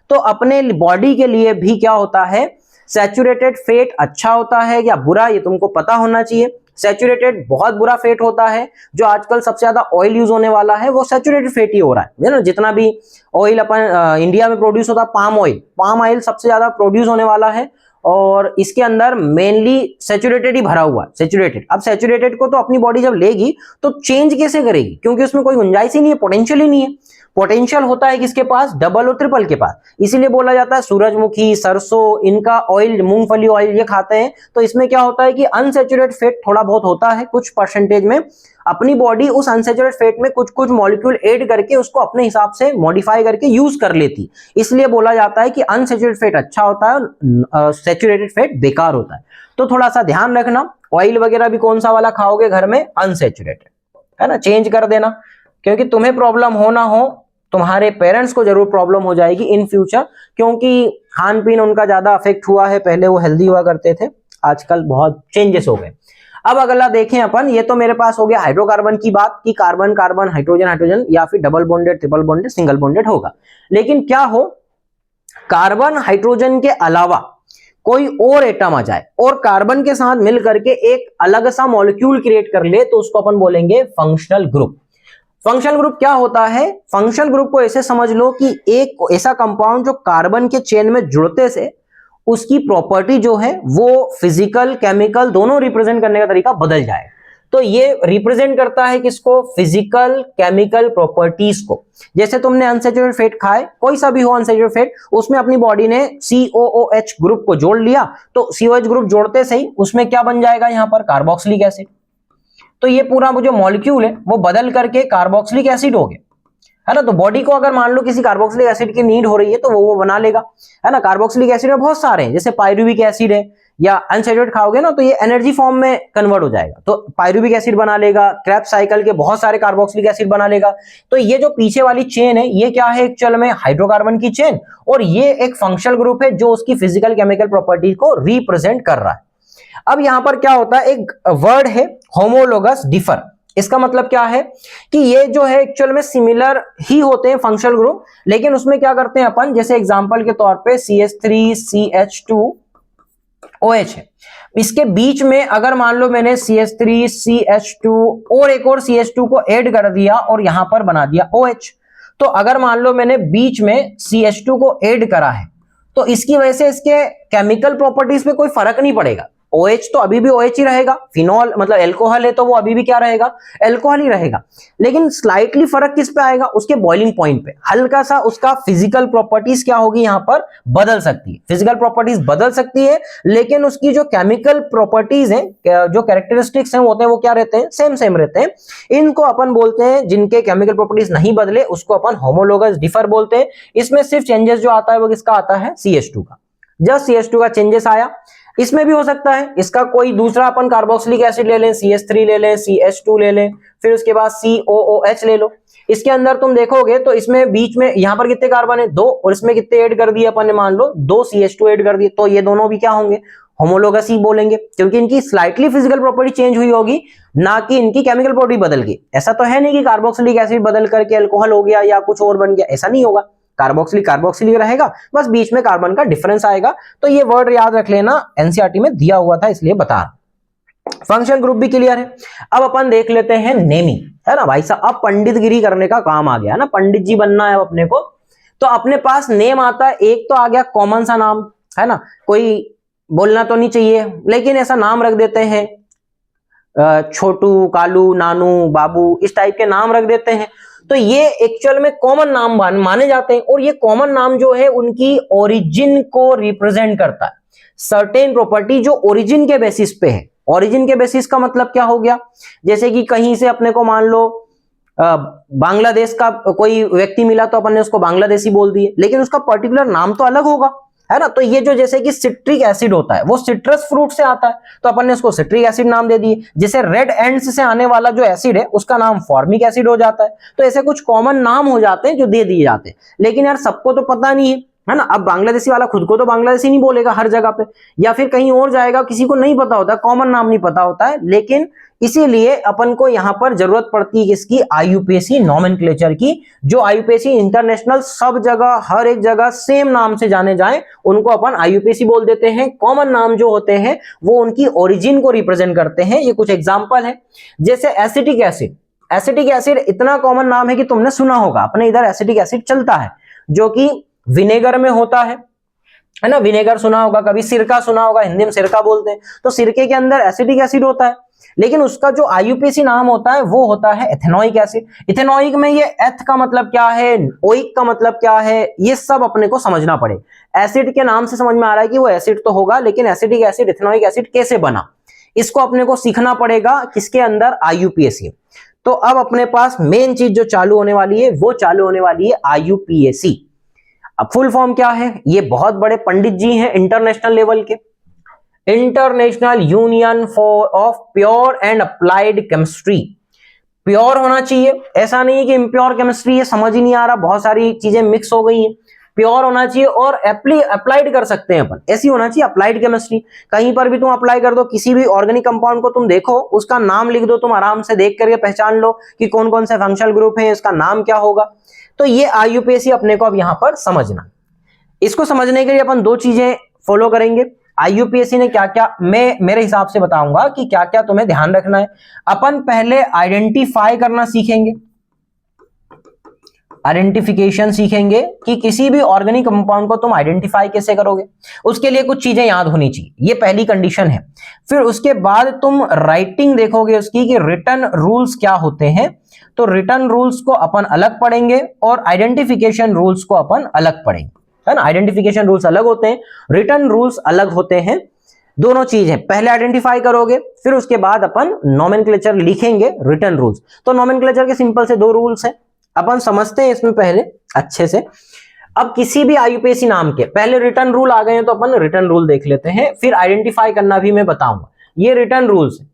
तो अपने बॉडी के लिए भी क्या होता है, सैचुरेटेड फैट अच्छा होता है या बुरा, ये तुमको पता होना चाहिए। सैचुरेटेड बहुत बुरा फैट होता है। जो आजकल सबसे ज्यादा ऑयल यूज होने वाला है वो सैचुरेटेड फैट ही हो रहा है ना। जितना भी ऑयल अपन इंडिया में प्रोड्यूस होता है, पाम ऑयल सबसे ज्यादा प्रोड्यूस होने वाला है और इसके अंदर मेनली सैचुरेटेड ही भरा हुआ है, सैचुरेटेड। अब सैचुरेटेड को तो अपनी बॉडी जब लेगी तो चेंज कैसे करेगी, क्योंकि उसमें कोई गुंजाइश ही नहीं है, पोटेंशियल ही नहीं है। पोटेंशियल होता है किसके पास, डबल और ट्रिपल के पास। इसीलिए बोला जाता है सूरजमुखी, सरसों, इनका ऑयल, मूंगफली ऑयल ये खाते हैं तो इसमें क्या होता है कि अनसैचुरेटेड फैट थोड़ा बहुत होता है कुछ परसेंटेज में। अपनी बॉडी उस अनसैचुरेटेड फैट में कुछ कुछ मॉलिक्यूल ऐड करके उसको अपने हिसाब से मॉडिफाई करके यूज कर लेती। इसलिए बोला जाता है कि अनसैचुरेटेड फैट अच्छा होता है, सैचुरेटेड फैट बेकार होता है। तो थोड़ा सा ध्यान रखना, ऑयल वगैरह भी कौन सा वाला खाओगे घर में, अनसैचुरेटेड, है ना, चेंज कर देना। क्योंकि तुम्हें प्रॉब्लम हो ना हो, तुम्हारे पेरेंट्स को जरूर प्रॉब्लम हो जाएगी इन फ्यूचर, क्योंकि खान पीन उनका ज्यादा अफेक्ट हुआ है। पहले वो हेल्दी हुआ करते थे, आजकल बहुत चेंजेस हो गए। अब अगला देखें अपन, ये तो मेरे पास हो गया हाइड्रोकार्बन की बात कि कार्बन कार्बन, हाइड्रोजन हाइड्रोजन, या फिर double bonded, triple bonded, single bonded होगा। लेकिन क्या हो, कार्बन हाइड्रोजन के अलावा कोई और एटम आ जाए और कार्बन के साथ मिल करके एक अलग सा मॉलिक्यूल क्रिएट कर ले, तो उसको अपन बोलेंगे फंक्शनल ग्रुप। फंक्शनल ग्रुप क्या होता है, फंक्शनल ग्रुप को ऐसे समझ लो कि एक ऐसा कंपाउंड जो कार्बन के चेन में जुड़ते से उसकी प्रॉपर्टी जो है वो फिजिकल केमिकल दोनों रिप्रेजेंट करने का तरीका बदल जाए। तो ये रिप्रेजेंट करता है किसको, फिजिकल केमिकल प्रॉपर्टीज को। जैसे तुमने अनसैचुरेटेड फैट खाए, कोई सा भी हो अनसैचुरेटेड फैट, उसमें अपनी बॉडी ने COOH ग्रुप को जोड़ लिया, तो COH ग्रुप जोड़ते सही उसमें क्या बन जाएगा, यहां पर कार्बोक्सिलिक एसिड। तो ये पूरा जो मॉलिक्यूल है वो बदल करके कार्बोक्सिलिक एसिड हो गया, है ना। तो बॉडी को अगर मान लो किसी कार्बोक्सिलिक एसिड की नीड हो रही है तो वो बना लेगा, है ना। कार्बोक्सिलिक एसिड में बहुत सारे हैं, जैसे पायरुविक एसिड है, या अनसैचुरेटेड खाओगे ना तो ये एनर्जी फॉर्म में कन्वर्ट हो जाएगा, तो पायरुविक एसिड बना लेगा। क्रेब्स साइकिल के बहुत सारे कार्बोक्सिलिक एसिड बना लेगा। तो ये जो पीछे वाली चेन है ये क्या है, एक्चुअल में हाइड्रोकार्बन की चेन, और ये एक फंक्शनल ग्रुप है जो उसकी फिजिकल केमिकल प्रॉपर्टी को रिप्रेजेंट कर रहा है। अब यहां पर क्या होता है, एक वर्ड है होमोलोगस डिफर। इसका मतलब क्या है कि ये जो है एक्चुअल में सिमिलर ही होते हैं फंक्शनल ग्रुप, लेकिन उसमें क्या करते हैं अपन, जैसे एग्जांपल के तौर पे CH3CH2OH है, इसके बीच में अगर मान लो मैंने CH3CH2 और एक और CH2 को ऐड कर दिया और यहां पर बना दिया OH, तो अगर मान लो मैंने बीच में CH2 को ऐड करा है तो इसकी वजह से इसके केमिकल प्रॉपर्टीज पे कोई फर्क नहीं पड़ेगा, OH तो अभी भी OH ही रहेगा, फिनॉल मतलब एल्कोहल है तो वो अभी भी क्या रहेगा, एल्कोहल ही रहेगा, लेकिन स्लाइटली फर्क किस पे आएगा, उसके बॉइलिंग पॉइंट पे हल्का सा उसका फिजिकल प्रॉपर्टीज क्या होगी, यहां पर बदल सकती है, फिजिकल प्रॉपर्टीज बदल सकती है, लेकिन उसकी जो केमिकल प्रॉपर्टीज हैं, जो कैरेक्टरिस्टिक्स हैं होते हैं, वो क्या रहते हैं, सेम सेम रहते हैं। इनको अपन बोलते हैं, जिनके केमिकल प्रॉपर्टीज नहीं बदले उसको अपन होमोलोगस डिफर बोलते हैं। इसमें सिर्फ चेंजेस जो आता है वो किसका आता है, CH2 का, जस्ट CH2 का चेंजेस आया। इसमें भी हो सकता है इसका कोई दूसरा अपन कार्बोक्सिलिक एसिड ले लें, CH3 ले लें, CH2 ले लें, फिर उसके बाद COOH ले लो। इसके अंदर तुम देखोगे तो इसमें बीच में यहां पर कितने कार्बन है, 2, और इसमें कितने ऐड कर दिए अपन ने, मान लो 2 CH2 ऐड कर दिए, तो ये दोनों भी क्या होंगे, होमोलोगस ही बोलेंगे, क्योंकि इनकी स्लाइटली फिजिकल प्रॉपर्टी चेंज हुई होगी, ना कि इनकी केमिकल प्रॉपर्टी बदल गई। ऐसा तो है नहीं कि कार्बोक्सिलिक एसिड बदल करके अल्कोहल हो गया या कुछ और बन गया, ऐसा नहीं होगा, कार्बोक्सिलिक कार्बोक्सिलिक रहेगा, बस बीच में कार्बन का डिफरेंस आएगा। तो ये वर्ड याद रख लेना, एनसीईआरटी में दिया हुआ था इसलिए बता रहा। फंक्शन ग्रुप भी क्लियर है। अब अपन देख लेते हैं नेमिंग, है ना भाई साहब, अब पंडितगिरी करने का काम आ गया ना, पंडित जी बनना है अपने को, तो अपने पास नेम आता है, एक तो आ गया कॉमन सा नाम, है ना, कोई बोलना तो नहीं चाहिए लेकिन ऐसा नाम रख देते हैं, छोटू, कालू, नानू, बाबू, इस टाइप के नाम रख देते हैं। तो ये एक्चुअल में कॉमन नाम माने जाते हैं, और ये कॉमन नाम जो है उनकी ओरिजिन को रिप्रेजेंट करता है, सर्टेन प्रॉपर्टी जो ओरिजिन के बेसिस पे है। ओरिजिन के बेसिस का मतलब क्या हो गया, जैसे कि कहीं से अपने को मान लो बांग्लादेश का कोई व्यक्ति मिला तो अपन ने उसको बांग्लादेशी बोल दिए, लेकिन उसका पर्टिकुलर नाम तो अलग होगा, है ना। तो ये जो जैसे कि सिट्रिक एसिड होता है वो सिट्रस फ्रूट से आता है, तो अपन ने उसको सिट्रिक एसिड नाम दे दिए। जैसे रेड एंड्स से आने वाला जो एसिड है उसका नाम फॉर्मिक एसिड हो जाता है। तो ऐसे कुछ कॉमन नाम हो जाते हैं जो दे दिए जाते हैं, लेकिन यार सबको तो पता नहीं है ना। अब बांग्लादेशी वाला खुद को तो बांग्लादेशी नहीं बोलेगा हर जगह पे, या फिर कहीं और जाएगा, किसी को नहीं पता होता, कॉमन नाम नहीं पता होता है, लेकिन इसीलिए अपन को यहां पर जरूरत पड़ती है किसकी, IUPAC नोमेनक्लेचर की। जो IUPAC इंटरनेशनल सब जगह हर एक जगह सेम नाम से जाने जाएं उनको अपन IUPAC बोल देते हैं। कॉमन नाम जो होते हैं वो उनकी ओरिजिन को रिप्रेजेंट करते हैं। ये कुछ एग्जांपल है, जैसे एसिटिक एसिड। एसिटिक एसिड इतना कॉमन नाम है कि तुमने सुना होगा, अपने इधर एसिटिक एसिड चलता है जो कि विनेगर में होता है ना, विनेगर सुना होगा कभी, सिरका सुना होगा, हिंदी में सिरका बोलते हैं। तो सिरके के अंदर एसिटिक एसिड होता है, लेकिन उसका जो IUPAC नाम होता है वो होता है एथेनोइक एसिड। इथेनोइक में ये एथ का मतलब क्या है, ओइक का मतलब क्या है, ये सब अपने को समझना पड़े। एसिड के नाम से समझ में आ रहा है कि वो एसिड तो होगा, लेकिन एसिटिक एसिड इथेनोइक एसिड कैसे बना इसको अपने को सीखना पड़ेगा, किसके अंदर, IUPAC। तो अब अपने पास मेन चीज जो चालू होने वाली है वो चालू होने वाली है IUPAC। अब फुल फॉर्म क्या है, ये बहुत बड़े पंडित जी हैं इंटरनेशनल लेवल के, international union for of pure and applied chemistry. Pure होना चाहिए, ऐसा नहीं है कि इम्प्योर केमिस्ट्री है, समझ ही नहीं आ रहा, बहुत सारी चीजें मिक्स हो गई हैं। प्योर होना चाहिए और अप्लाइड कर सकते हैं अपन, ऐसी होना चाहिए अप्लाइड केमिस्ट्री। कहीं पर भी तुम अप्लाई कर दो, किसी भी ऑर्गेनिक कंपाउंड को तुम देखो, उसका नाम लिख दो, तुम आराम से देख करके पहचान लो कि कौन कौन से फंक्शनल ग्रुप है, इसका नाम क्या होगा। तो ये IUPAC अपने को अब यहां पर समझना। इसको समझने के लिए अपन दो चीजें फॉलो करेंगे। IUPAC ने क्या क्या, मैं मेरे हिसाब से बताऊंगा कि क्या क्या तुम्हें ध्यान रखना है। अपन पहले आइडेंटिफाई करना सीखेंगे, आइडेंटिफिकेशन सीखेंगे कि किसी भी ऑर्गेनिक कंपाउंड को तुम आइडेंटिफाई कैसे करोगे, उसके लिए कुछ चीजें याद होनी चाहिए, ये पहली कंडीशन है। फिर उसके बाद तुम राइटिंग देखोगे उसकी कि रिटन रूल्स क्या होते हैं, तो रिटन रूल्स को अपन अलग पढ़ेंगे और आइडेंटिफिकेशन रूल्स को अपन अलग पढ़ेंगे, है ना। आइडेंटिफिकेशन रूल्स अलग होते हैं, रिटन रूल्स अलग होते हैं, दोनों चीज है। पहले आइडेंटिफाई करोगे, फिर उसके बाद अपन नोमेनक्लेचर लिखेंगे, रिटन रूल्स। तो नोमेनक्लेचर के सिंपल से दो रूल्स हैं, अपन समझते हैं इसमें पहले अच्छे से। अब किसी भी IUPAC नाम के पहले रिटर्न रूल आ गए हैं तो अपन रिटर्न रूल देख लेते हैं, फिर आइडेंटिफाई करना भी मैं बताऊंगा। ये रिटर्न रूल्स है।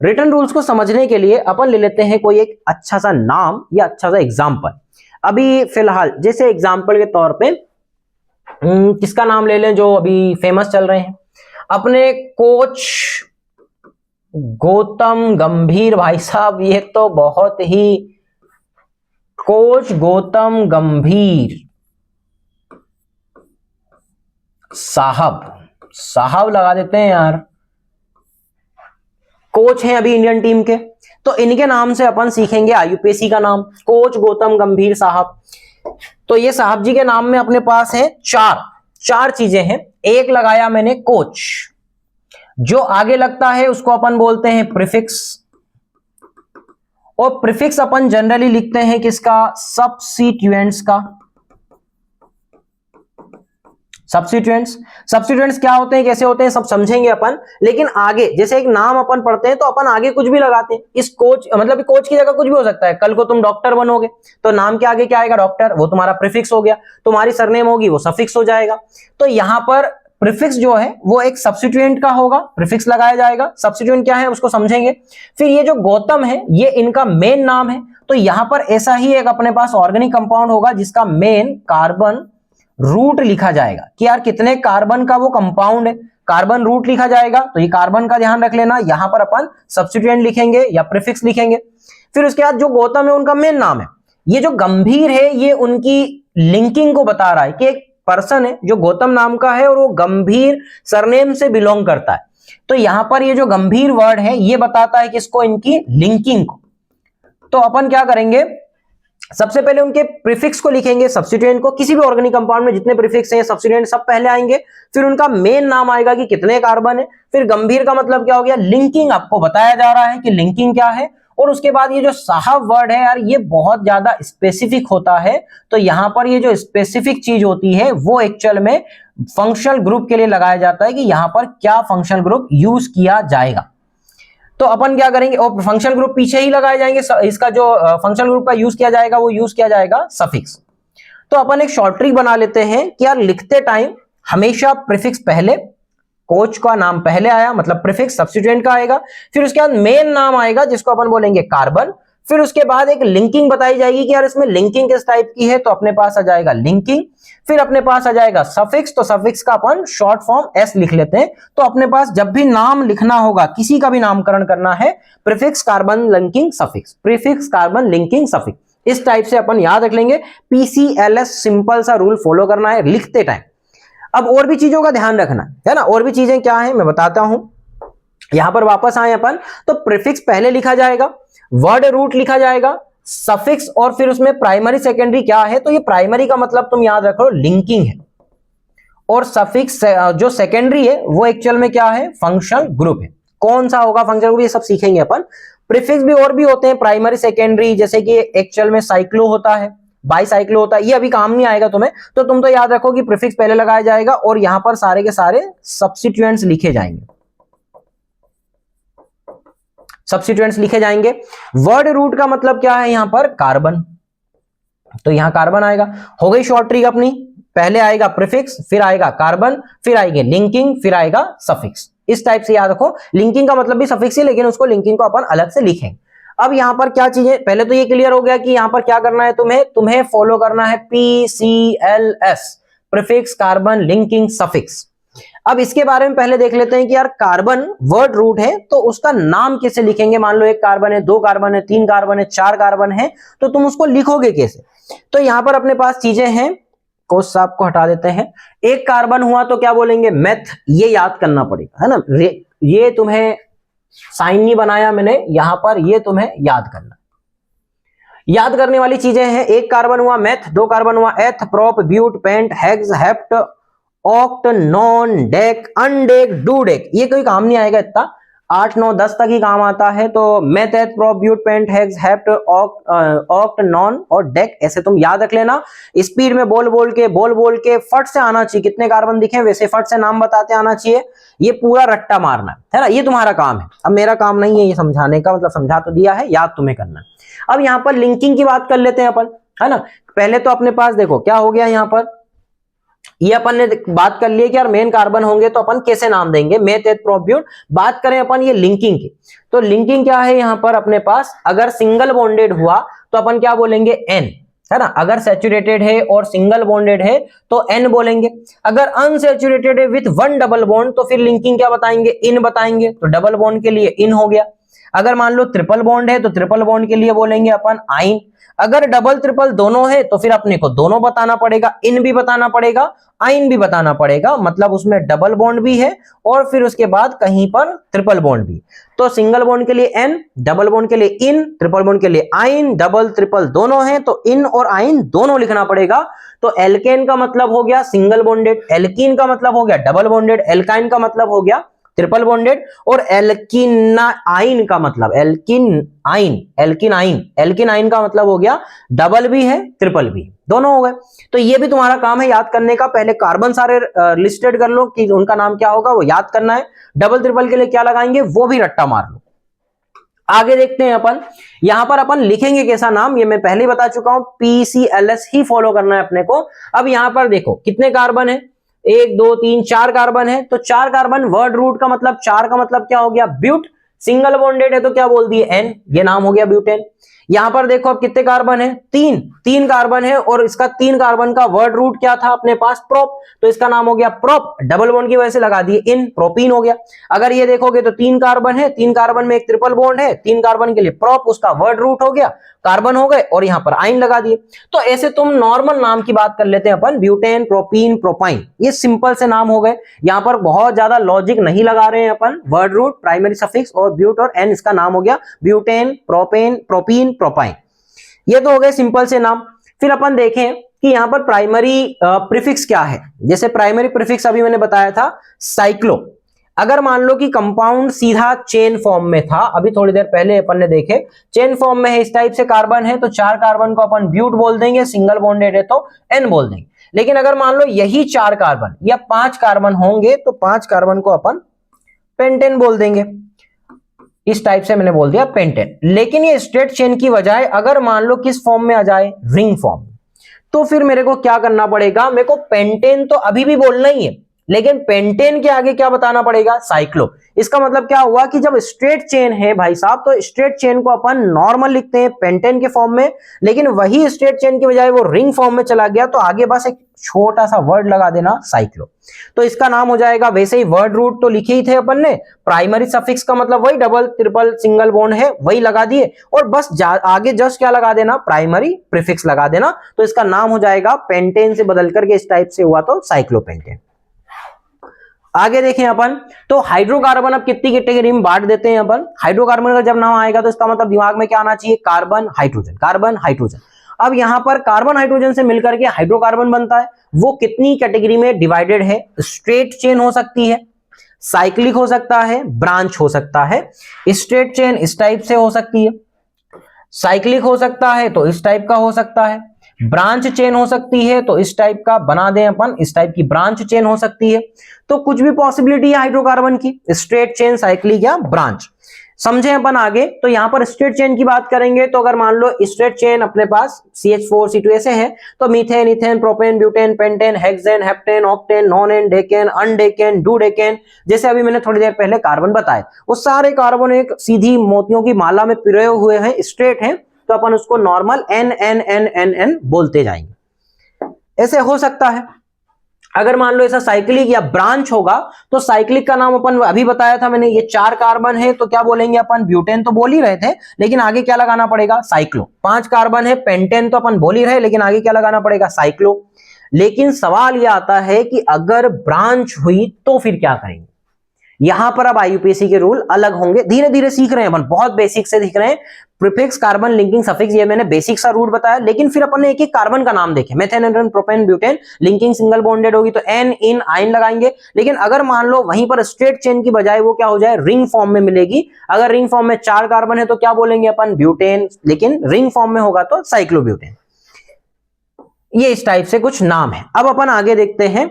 रिटर्न रूल्स को समझने के लिए अपन ले लेते हैं कोई एक अच्छा सा नाम या अच्छा सा एग्जाम्पल। अभी फिलहाल जैसे एग्जाम्पल के तौर पे किसका नाम ले लें जो अभी फेमस चल रहे हैं, अपने कोच गौतम गंभीर भाई साहब। ये तो बहुत ही, कोच गौतम गंभीर साहब, साहब लगा देते हैं यार, कोच हैं अभी इंडियन टीम के, तो इनके नाम से अपन सीखेंगे IUPAC का नाम, कोच गौतम गंभीर साहब। तो ये साहब जी के नाम में अपने पास है चार चीजें हैं। एक लगाया मैंने कोच, जो आगे लगता है उसको अपन बोलते हैं प्रीफिक्स, और प्रीफिक्स अपन जनरली लिखते हैं किसका, सब्स्टिट्यूएंट्स का। सब्स्टिट्यूएंट्स क्या होते हैं, कैसे होते हैं, सब समझेंगे अपन। लेकिन आगे जैसे एक नाम अपन पढ़ते हैं तो अपन आगे कुछ भी लगाते हैं, इस कोच मतलब कोच की जगह कुछ भी हो सकता है। कल को तुम डॉक्टर बनोगे तो नाम के आगे क्या आएगा, डॉक्टर, वो तुम्हारा प्रीफिक्स हो गया। तुम्हारी सरनेम होगी वो सफिक्स हो जाएगा। तो यहां पर प्रीफिक्स जो है वो एक सब्स्टिट्यूएंट का होगा, प्रीफिक्स लगाया जाएगा। सब्स्टिट्यूएंट क्या है उसको समझेंगे। फिर ये जो गौतम है ये इनका मेन नाम है, तो यहां पर ऐसा ही एक अपने पास ऑर्गेनिक कंपाउंड होगा जिसका मेन कार्बन रूट लिखा जाएगा कि यार कितने कार्बन का वो कंपाउंड है, कार्बन रूट लिखा जाएगा। तो ये कार्बन का ध्यान रख लेना, यहां पर अपन सब्स्टिट्यूएंट लिखेंगे या प्रीफिक्स लिखेंगे। फिर उसके बाद जो गौतम है उनका मेन नाम है। ये जो गंभीर है ये उनकी लिंकिंग को बता रहा है कि एक पर्सन है जो गौतम नाम का है और वो गंभीर सरनेम से बिलोंग करता है। तो यहां पर ये जो गंभीर वर्ड है ये बताता है किसको, इनकी लिंकिंग को। तो अपन क्या करेंगे, सबसे पहले उनके प्रीफिक्स को लिखेंगे, सब्स्टिट्यूएंट को। किसी भी ऑर्गेनिक कंपाउंड में जितने प्रीफिक्स हैं सब्स्टिट्यूएंट सब पहले आएंगे। फिर उनका मेन नाम आएगा कि कितने कार्बन है। फिर गंभीर का मतलब क्या हो गया, लिंकिंग आपको बताया जा रहा है कि लिंकिंग क्या है। और उसके बाद ये जो साहब वर्ड है यार ये बहुत ज्यादा स्पेसिफिक होता है। तो यहां पर ये जो स्पेसिफिक चीज होती है वो एक्चुअल में फंक्शनल ग्रुप के लिए लगाया जाता है कि यहां पर क्या फंक्शनल ग्रुप यूज किया जाएगा। तो अपन क्या करेंगे, और फंक्शनल ग्रुप पीछे ही लगाए जाएंगे। इसका जो फंक्शनल ग्रुप का यूज किया जाएगा वो यूज किया जाएगा सफिक्स। तो अपन एक शॉर्ट ट्रिक बना लेते हैं कि यार लिखते टाइम हमेशा प्रीफिक्स पहले, कोच का नाम पहले आया मतलब प्रीफिक्स सब्स्टिट्यूएंट का आएगा। फिर उसके बाद मेन नाम आएगा जिसको अपन बोलेंगे कार्बन। फिर उसके बाद एक लिंकिंग बताई जाएगी कि यार इसमें लिंकिंग किस टाइप की है, तो अपने पास आ जाएगा लिंकिंग। फिर अपने पास आ जाएगा सफिक्स, तो सफिक्स का अपन शॉर्ट फॉर्म एस लिख लेते हैं। तो अपने पास जब भी नाम लिखना होगा, किसी का भी नामकरण करना है, prefix carbon linking suffix, prefix carbon linking suffix, इस टाइप से अपन याद रख लेंगे। पीसीएलएस सिंपल सा रूल फॉलो करना है लिखते टाइम। अब और भी चीजों का ध्यान रखना है ना, और भी चीजें क्या है मैं बताता हूं। यहां पर वापस आए अपन, तो प्रीफिक्स पहले लिखा जाएगा, वर्ड रूट लिखा जाएगा, सफिक्स, और फिर उसमें प्राइमरी सेकेंडरी क्या है, तो ये प्राइमरी का मतलब तुम याद रखो लिंकिंग है, और सफिक्स जो सेकेंडरी है वो एक्चुअल में क्या है, फंक्शनल ग्रुप है। कौन सा होगा फंक्शनल ग्रुप ये सब सीखेंगे अपन। प्रीफिक्स भी और भी होते हैं प्राइमरी सेकेंडरी, जैसे कि एक्चुअल में साइक्लो होता है, बाईसाइक्लो होता है, ये अभी काम नहीं आएगा तुम्हें। तो तुम तो याद रखो कि प्रीफिक्स पहले लगाया जाएगा और यहां पर सारे के सारे सब्स्टिट्यूएंट्स लिखे जाएंगे, सब्स्टिट्यूएंट्स लिखे जाएंगे। वर्ड रूट का मतलब क्या है यहां पर, कार्बन, तो यहां कार्बन आएगा। हो गई शॉर्ट ट्रिक अपनी, पहले आएगा प्रीफिक्स, फिर आएगा कार्बन, फिर आएगी लिंकिंग, फिर आएगा सफिक्स। इस टाइप से याद रखो। लिंकिंग का मतलब भी सफिक्स है, लेकिन उसको लिंकिंग को अपन अलग से लिखेंगे। अब यहां पर क्या चीजें, पहले तो ये क्लियर हो गया कि यहां पर क्या करना है, तुम्हें फॉलो करना है PCLS, prefix carbon linking suffix. अब इसके बारे में पहले देख लेते हैं कि यार कार्बन वर्ड रूट है तो उसका नाम कैसे लिखेंगे। मान लो एक कार्बन है, दो कार्बन है, तीन कार्बन है, चार कार्बन है, तो तुम उसको लिखोगे कैसे। तो यहां पर अपने पास चीजें हैं, कोस साहब को हटा देते हैं। एक कार्बन हुआ तो क्या बोलेंगे, मेथ, ये याद करना पड़ेगा है ना। ये तुम्हें साइन नहीं बनाया मैंने यहां पर, ये तुम्हें याद करना, याद करने वाली चीजें हैं। एक कार्बन हुआ मेथ, दो कार्बन हुआ eth, prop, but, pent, hex, hept, oct, non, dec, undec, dodec, ये कोई काम नहीं आएगा इतना, 8, 9, 10 तक ही काम आता है। तो meth, eth, prop, but, pent, hex, hept, oct, non और डेक, ऐसे तुम याद रख लेना। स्पीड में बोल बोल के फट से आना चाहिए, कितने कार्बन दिखे वैसे फट से नाम बताते आना चाहिए। ये पूरा रट्टा मारना है ना, ये तुम्हारा काम है। अब मेरा काम नहीं है ये समझाने का, मतलब समझा तो दिया है, याद तुम्हें करना है। अब यहां पर लिंकिंग की बात कर लेते हैं अपन, है ना। पहले तो अपने पास देखो क्या हो गया, यहां पर ये अपन ने बात कर लिया कि यार मेन कार्बन होंगे तो अपन कैसे नाम देंगे, मेथ, एथ, प्रोप, ब्यूट। बात करें अपन ये लिंकिंग की, तो लिंकिंग क्या है यहां पर अपने पास, अगर सिंगल बॉन्डेड हुआ तो अपन क्या बोलेंगे, एन, है ना। अगर सैचुरेटेड है और सिंगल बॉन्डेड है तो एन बोलेंगे। अगर अनसैचुरेटेड है विथ वन डबल बॉन्ड तो फिर लिंकिंग क्या बताएंगे, इन बताएंगे। तो डबल बॉन्ड के लिए इन हो गया। अगर मान लो ट्रिपल बॉन्ड है तो ट्रिपल बॉन्ड के लिए बोलेंगे अपन आइन। अगर डबल ट्रिपल दोनों है तो फिर अपने को दोनों बताना पड़ेगा, इन भी बताना पड़ेगा, आइन भी बताना पड़ेगा, मतलब उसमें डबल बॉन्ड भी है और फिर उसके बाद कहीं पर ट्रिपल बॉन्ड भी। तो सिंगल बॉन्ड के लिए एन, डबल बॉन्ड के लिए इन, ट्रिपल बॉन्ड के लिए आइन, डबल ट्रिपल दोनों है तो इन और आइन दोनों लिखना पड़ेगा। तो एल्केन का मतलब हो गया सिंगल बॉन्डेड, एल्कीन का मतलब हो गया डबल बॉन्डेड, एल्काइन का मतलब हो गया ट्रिपल बॉन्डेड, और एल्किनाइन का मतलब एल्किनाइन का मतलब हो गया डबल भी है ट्रिपल भी, दोनों हो गए। तो ये भी तुम्हारा काम है याद करने का, पहले कार्बन सारे लिस्टेड कर लो कि उनका नाम क्या होगा, वो याद करना है। डबल ट्रिपल के लिए क्या लगाएंगे वो भी रट्टा मार लो। आगे देखते हैं अपन, यहां पर अपन लिखेंगे कैसा नाम, ये मैं पहले ही बता चुका हूं, PCLS ही फॉलो करना है अपने को। अब यहां पर देखो कितने कार्बन है, 1 2 3 4 कार्बन है, तो 4 कार्बन, वर्ड रूट का मतलब 4 का मतलब क्या हो गया ब्यूट, सिंगल बॉन्डेड है तो क्या बोल दिए N, ये नाम हो गया ब्यूटेन। यहां पर देखो अब कितने कार्बन है, 3 कार्बन है, और इसका 3 कार्बन का वर्ड रूट क्या था अपने पास, प्रोप, तो इसका नाम हो गया प्रोप, डबल बॉन्ड की वजह से लगा दिए इन, प्रोपीन हो गया। अगर ये देखोगे तो 3 कार्बन है, 3 कार्बन में एक ट्रिपल बॉन्ड है, 3 कार्बन के लिए प्रोप, उसका वर्ड रूट हो गया, कार्बन हो गए, और यहां पर आइन लगा दिए। तो ऐसे तुम नॉर्मल नाम की बात कर लेते हैं अपन, ब्यूटेन, प्रोपीन, प्रोपाइन, ये सिंपल से नाम हो गए। यहां पर बहुत ज्यादा लॉजिक नहीं लगा रहे हैं अपन, वर्ड रूट, प्राइमरी सफिक्स और ब्यूट और एन, इसका नाम हो गया ब्यूटेन, प्रोपेन, प्रोपीन, प्रोपाइन, ये तो हो गए सिंपल से नाम। फिर अपन देखें कि यहां पर प्राइमरी प्रीफिक्स क्या है। जैसे प्राइमरी प्रीफिक्स अभी मैंने बताया था साइक्लो, अगर मान लो कि कंपाउंड सीधा चेन फॉर्म में था, अभी थोड़ी देर पहले अपन ने देखे चेन फॉर्म में है, इस टाइप से कार्बन है, तो 4 कार्बन को अपन ब्यूट बोल देंगे, सिंगल बॉन्डेड है तो एन बोल देंगे। लेकिन अगर मान लो यही 4 कार्बन या 5 कार्बन होंगे तो 5 कार्बन को अपन पेंटेन बोल देंगे, इस टाइप से मैंने बोल दिया पेंटेन। लेकिन ये स्ट्रेट चेन की बजाय अगर मान लो किस फॉर्म में आ जाए, रिंग फॉर्म, तो फिर मेरे को क्या करना पड़ेगा, मेरे को पेंटेन तो अभी भी बोलना ही है, लेकिन पेंटेन के आगे क्या बताना पड़ेगा, साइक्लो। इसका मतलब क्या हुआ कि जब स्ट्रेट चेन है भाई साहब, तो स्ट्रेट चेन को अपन नॉर्मल लिखते हैं पेंटेन के फॉर्म में, लेकिन वही स्ट्रेट चेन की बजाय वो रिंग फॉर्म में चला गया, तो आगे बस एक छोटा सा वर्ड लगा देना साइक्लो, तो इसका नाम हो जाएगा। वैसे ही वर्ड रूट तो लिखे ही थे अपन ने, प्राइमरी सफिक्स का मतलब वही डबल ट्रिपल सिंगल बॉन्ड है, वही लगा दिए, और बस आगे जस्ट क्या लगा देना, प्राइमरी प्रीफिक्स लगा देना, तो इसका नाम हो जाएगा पेंटेन से बदल करके इस टाइप से हुआ तो साइक्लोपेंटेन। आगे देखें अपन, तो हाइड्रोकार्बन अब कितनी कैटेगरी में बांट देते हैं अपन। हाइड्रोकार्बन का जब नाम आएगा तो इसका मतलब दिमाग में क्या आना चाहिए, कार्बन हाइड्रोजन, कार्बन हाइड्रोजन। अब यहां पर कार्बन हाइड्रोजन से मिलकर के हाइड्रोकार्बन बनता है, वो कितनी कैटेगरी में डिवाइडेड है, स्ट्रेट चेन हो सकती है, साइक्लिक हो सकता है, ब्रांच हो सकता है। स्ट्रेट चेन इस टाइप से हो सकती है, साइक्लिक हो सकता है तो इस टाइप का हो सकता है, ब्रांच चेन हो सकती है तो इस टाइप का बना दें अपन, इस टाइप की ब्रांच चेन हो सकती है। तो कुछ भी पॉसिबिलिटी है हाइड्रोकार्बन की, स्ट्रेट चेन, साइक्लिक या ब्रांच, समझे अपन आगे। तो यहां पर स्ट्रेट चेन की बात करेंगे, तो अगर मान लो स्ट्रेट चेन अपने पास CH4 C2 ऐसे है, तो methane, ethane, propane, butane, pentane, hexane, heptane, octane, nonane, decane, undecane, dodecane, जैसे अभी मैंने थोड़ी देर पहले कार्बन बताए, वो सारे कार्बन एक सीधी मोतियों की माला में पिरोए हुए हैं, स्ट्रेट हैं, तो अपन उसको normal N N N N N बोलते जाएंगे। ऐसे हो सकता है। अगर मान लो ऐसा साइक्लिक या ब्रांच होगा, तो साइक्लिक का नाम अपन अभी बताया था मैंने, ये 4 कार्बन है तो क्या बोलेंगे अपन, ब्यूटेन तो बोल ही रहे थे, लेकिन आगे क्या लगाना पड़ेगा, साइक्लो। 5 कार्बन है, पेंटेन तो अपन बोल ही रहे, लेकिन आगे क्या लगाना पड़ेगा, साइक्लो। लेकिन सवाल यह आता है कि अगर ब्रांच हुई तो फिर क्या करेंगे। यहां पर अब IUPAC के रूल अलग होंगे, धीरे धीरे सीख रहे हैं अपन, बहुत बेसिक से सीख रहे हैं। प्रीफिक्स, कार्बन, लिंकिंग, सफिक्स, ये मैंने बेसिक सा रूट बताया, लेकिन फिर अपन ने एक एक कार्बन का नाम देखे, मेथेन, एंड्रोन, propane, butane, linking single bonded होगी तो एन, इन, आइन लगाएंगे। लेकिन अगर मान लो वहीं पर स्ट्रेट चेन की बजाय वो क्या हो जाए, रिंग फॉर्म में मिलेगी, अगर रिंग फॉर्म में 4 कार्बन है तो क्या बोलेंगे अपन, ब्यूटेन, लेकिन रिंग फॉर्म में होगा तो साइक्लोब्यूटेन। ये इस टाइप से कुछ नाम है। अब अपन आगे देखते हैं,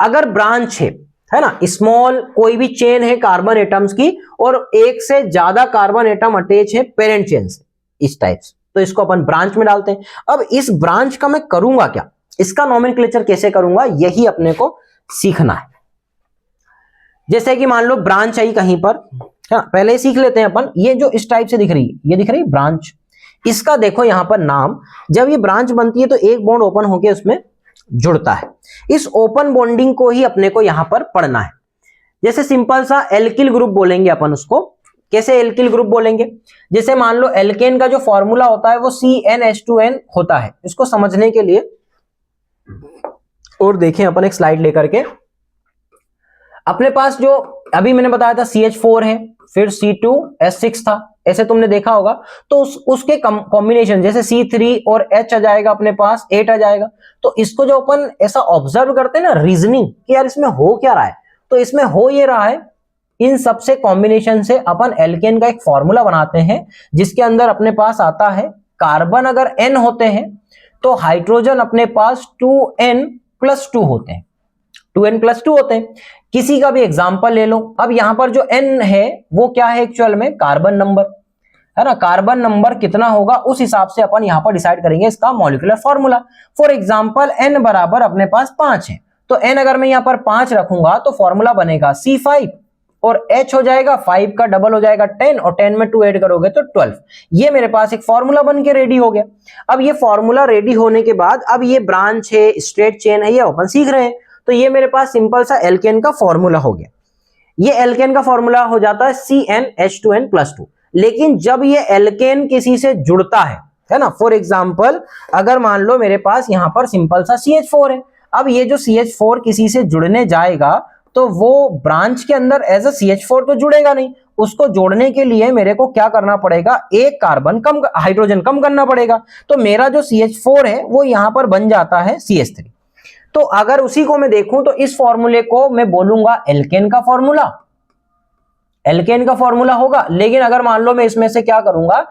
अगर ब्रांच है ना, स्मॉल कोई भी चेन है कार्बन एटम्स की, और एक से ज्यादा कार्बन एटम अटैच है पेरेंट चेन से, इस टाइप से, तो इसको अपन ब्रांच में डालते हैं। अब इस ब्रांच का मैं करूंगा क्या, इसका नोमेनक्लेचर कैसे करूंगा, यही अपने को सीखना है। जैसे कि मान लो ब्रांच आई कहीं पर, पहले ही सीख लेते हैं अपन, ये जो इस टाइप से दिख रही है, ये दिख रही है ब्रांच, इसका देखो यहां पर नाम, जब ये ब्रांच बनती है तो एक बॉन्ड ओपन होकर उसमें जुड़ता है, इस ओपन बॉन्डिंग को ही अपने को यहां पर पढ़ना है। जैसे सिंपल सा एल्किल ग्रुप बोलेंगे अपन उसको, कैसे एल्किल ग्रुप बोलेंगे, जैसे मान लो एल्केन का जो फॉर्मूला होता है वो CnH2n होता है, इसको समझने के लिए और देखें अपन एक स्लाइड लेकर के, अपने पास जो अभी मैंने बताया था CH4 है, फिर C2H6 था, ऐसे तुमने देखा होगा, तो उसके कॉम्बिनेशन जैसे C3 और H आ जाएगा अपने पास, 8 आ जाएगा। तो इसको जो अपन ऐसा ऑब्जर्व करते हैं ना, रीजनिंग कि यार इसमें हो क्या रहा है, तो इसमें हो ये रहा है इन सबसे कॉम्बिनेशन से अपन एल्केन का एक फॉर्मूला बनाते हैं, जिसके अंदर अपने पास आता है कार्बन अगर n होते हैं तो हाइड्रोजन अपने पास 2n+2 होते हैं, 2n+2 होते हैं। किसी का भी एग्जांपल ले लो। अब यहां पर जो n है वो क्या है एक्चुअल में, कार्बन नंबर है ना। कार्बन नंबर कितना होगा उस हिसाब से अपन यहां पर डिसाइड करेंगे इसका molecular formula. For example n बराबर अपने पास 5 है, तो n अगर मैं यहां पर 5 रखूंगा तो फॉर्मूला बनेगा C5 और H हो जाएगा 5 का डबल हो जाएगा 10 और 10 में 2 ऐड करोगे तो 12। ये मेरे पास एक फॉर्मूला बन के रेडी हो गया। अब ये फॉर्मूला रेडी होने के बाद अब ये ब्रांच है, स्ट्रेट चेन है, ये अपन सीख रहे हैं। तो ये मेरे पास सिंपल सा एल्केन का फॉर्मूला हो गया। ये एल्केन का फॉर्मूला हो जाता है CnH2n+2। लेकिन जब ये एल्केन किसी से जुड़ता है ना, फॉर एग्जांपल अगर मान लो मेरे पास यहां पर सिंपल सा CH4 है। अब ये जो CH4 किसी से जुड़ने जाएगा तो वो ब्रांच के अंदर एज अ CH4 तो जुड़ेगा नहीं, उसको जोड़ने के लिए मेरे को क्या करना पड़ेगा, एक कार्बन कम, हाइड्रोजन कम करना पड़ेगा। तो मेरा जो CH4 है वो यहां पर बन जाता है CH3। तो अगर उसी को मैं देखूं तो इस फॉर्मूले को मैं बोलूंगा एल्केन का फॉर्मूला, एल्केन का फॉर्मूला होगा। लेकिन अगर मान लो मैं इसमें से क्या करूंगा,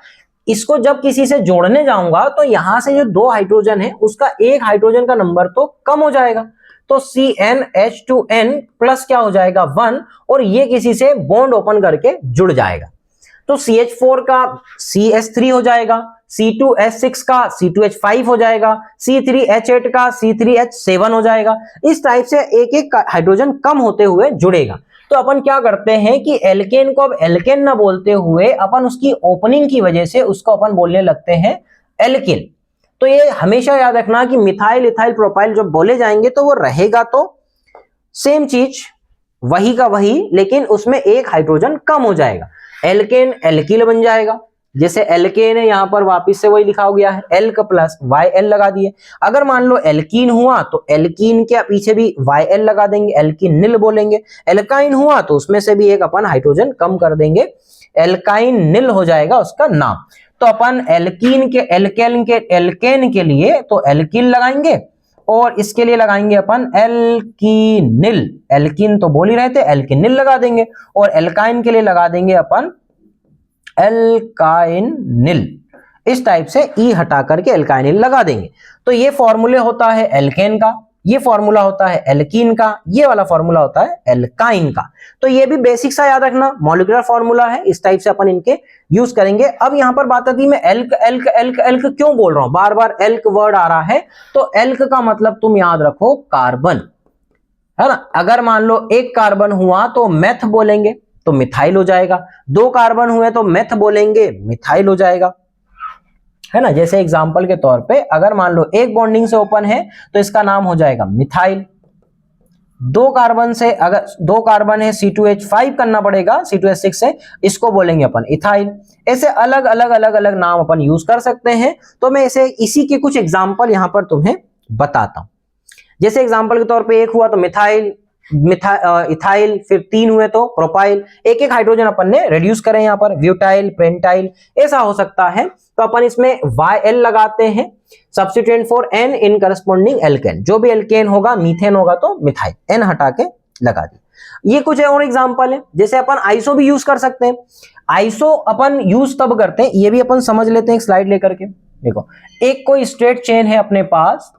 इसको जब किसी से जोड़ने जाऊंगा तो यहां से जो 2 हाइड्रोजन है उसका एक हाइड्रोजन का नंबर तो कम हो जाएगा, तो CnH2n प्लस क्या हो जाएगा 1 और ये किसी से बॉन्ड ओपन करके जुड़ जाएगा। तो CH4 का CH3 हो जाएगा, C2H6 का C2H5 हो जाएगा, C3H8 का C3H7 हो जाएगा। इस टाइप से एक एक हाइड्रोजन कम होते हुए जुड़ेगा। तो अपन क्या करते हैं कि एल्केन को अब एल्केन ना बोलते हुए अपन उसकी ओपनिंग की वजह से उसको अपन बोलने लगते हैं एल्किल। तो ये हमेशा याद रखना कि मिथाइल, इथाइल, प्रोपाइल जब बोले जाएंगे तो वो रहेगा तो सेम चीज वही का वही, लेकिन उसमें एक हाइड्रोजन कम हो जाएगा। एल्केन एल्किल बन जाएगा। जैसे एल्केन है यहां पर वापस से वही लिखा हो गया है, एल्क प्लस YL लगा दिए। अगर मान लो एल्कीन हुआ तो एल्कीन के पीछे भी YL लगा देंगे, एल्किनिल बोलेंगे। एल्काइन हुआ तो उसमें से भी एक अपन हाइड्रोजन कम कर देंगे, एल्काइनिल हो जाएगा उसका नाम। तो अपन एल्कीन के एल्केन के लिए तो एल्किल लगाएंगे और इसके लिए लगाएंगे अपन एल्कीनिल। एल्कीन तो बोल ही रहे थे, एल्कीनिल लगा देंगे। और एल्काइन के लिए लगा देंगे अपन एल्काइनिल। इस टाइप से ई हटा करके एल्काइनिल लगा देंगे। तो ये फॉर्मूले होता है एल्केन का, ये फॉर्मूला होता है एल्कीन का, ये वाला फॉर्मूला होता है एल्काइन का। तो ये भी बेसिक सा याद रखना, मॉलिक्यूलर फॉर्मूला है, इस टाइप से अपन इनके यूज करेंगे। अब यहां पर बात आती है मैं एल्क एल्क एल्क एल्क क्यों बोल रहा हूं, बार बार एल्क वर्ड आ रहा है। तो एल्क का मतलब तुम याद रखो कार्बन, है ना। अगर मान लो एक कार्बन हुआ तो मेथ बोलेंगे तो मिथाइल हो जाएगा, 2 कार्बन हुए तो मेथ बोलेंगे मिथाइल हो जाएगा, है ना। जैसे एग्जांपल के तौर पे अगर मान लो एक बॉन्डिंग से ओपन है तो इसका नाम हो जाएगा मिथाइल। 2 कार्बन से अगर 2 कार्बन है C2H5 करना पड़ेगा C2H6 से, इसको बोलेंगे अपन इथाइल। ऐसे अलग अलग अलग अलग नाम अपन यूज कर सकते हैं। तो मैं इसे इसी के कुछ एग्जांपल यहां पर तुम्हें बताता हूं। जैसे एग्जांपल के तौर पे एक हुआ तो मिथाइल, इथाइल, फिर 3 हुए तो प्रोपाइल। एक एक हाइड्रोजन अपन ने रिड्यूस करें यहां पर, ब्यूटाइल, पेंटाइल, ऐसा हो सकता है। तो अपन इसमें YL लगाते हैं, substituent for N in corresponding alkane. जो भी एल्केन होगा, मीथेन होगा तो मिथाइल, N हटा के लगा दी। ये कुछ और एग्जांपल है। जैसे अपन आइसो भी यूज कर सकते हैं। आइसो अपन यूज तब करते हैं, ये भी अपन समझ लेते हैं एक स्लाइड लेकर के। देखो, एक कोई स्ट्रेट चेन है अपने पास,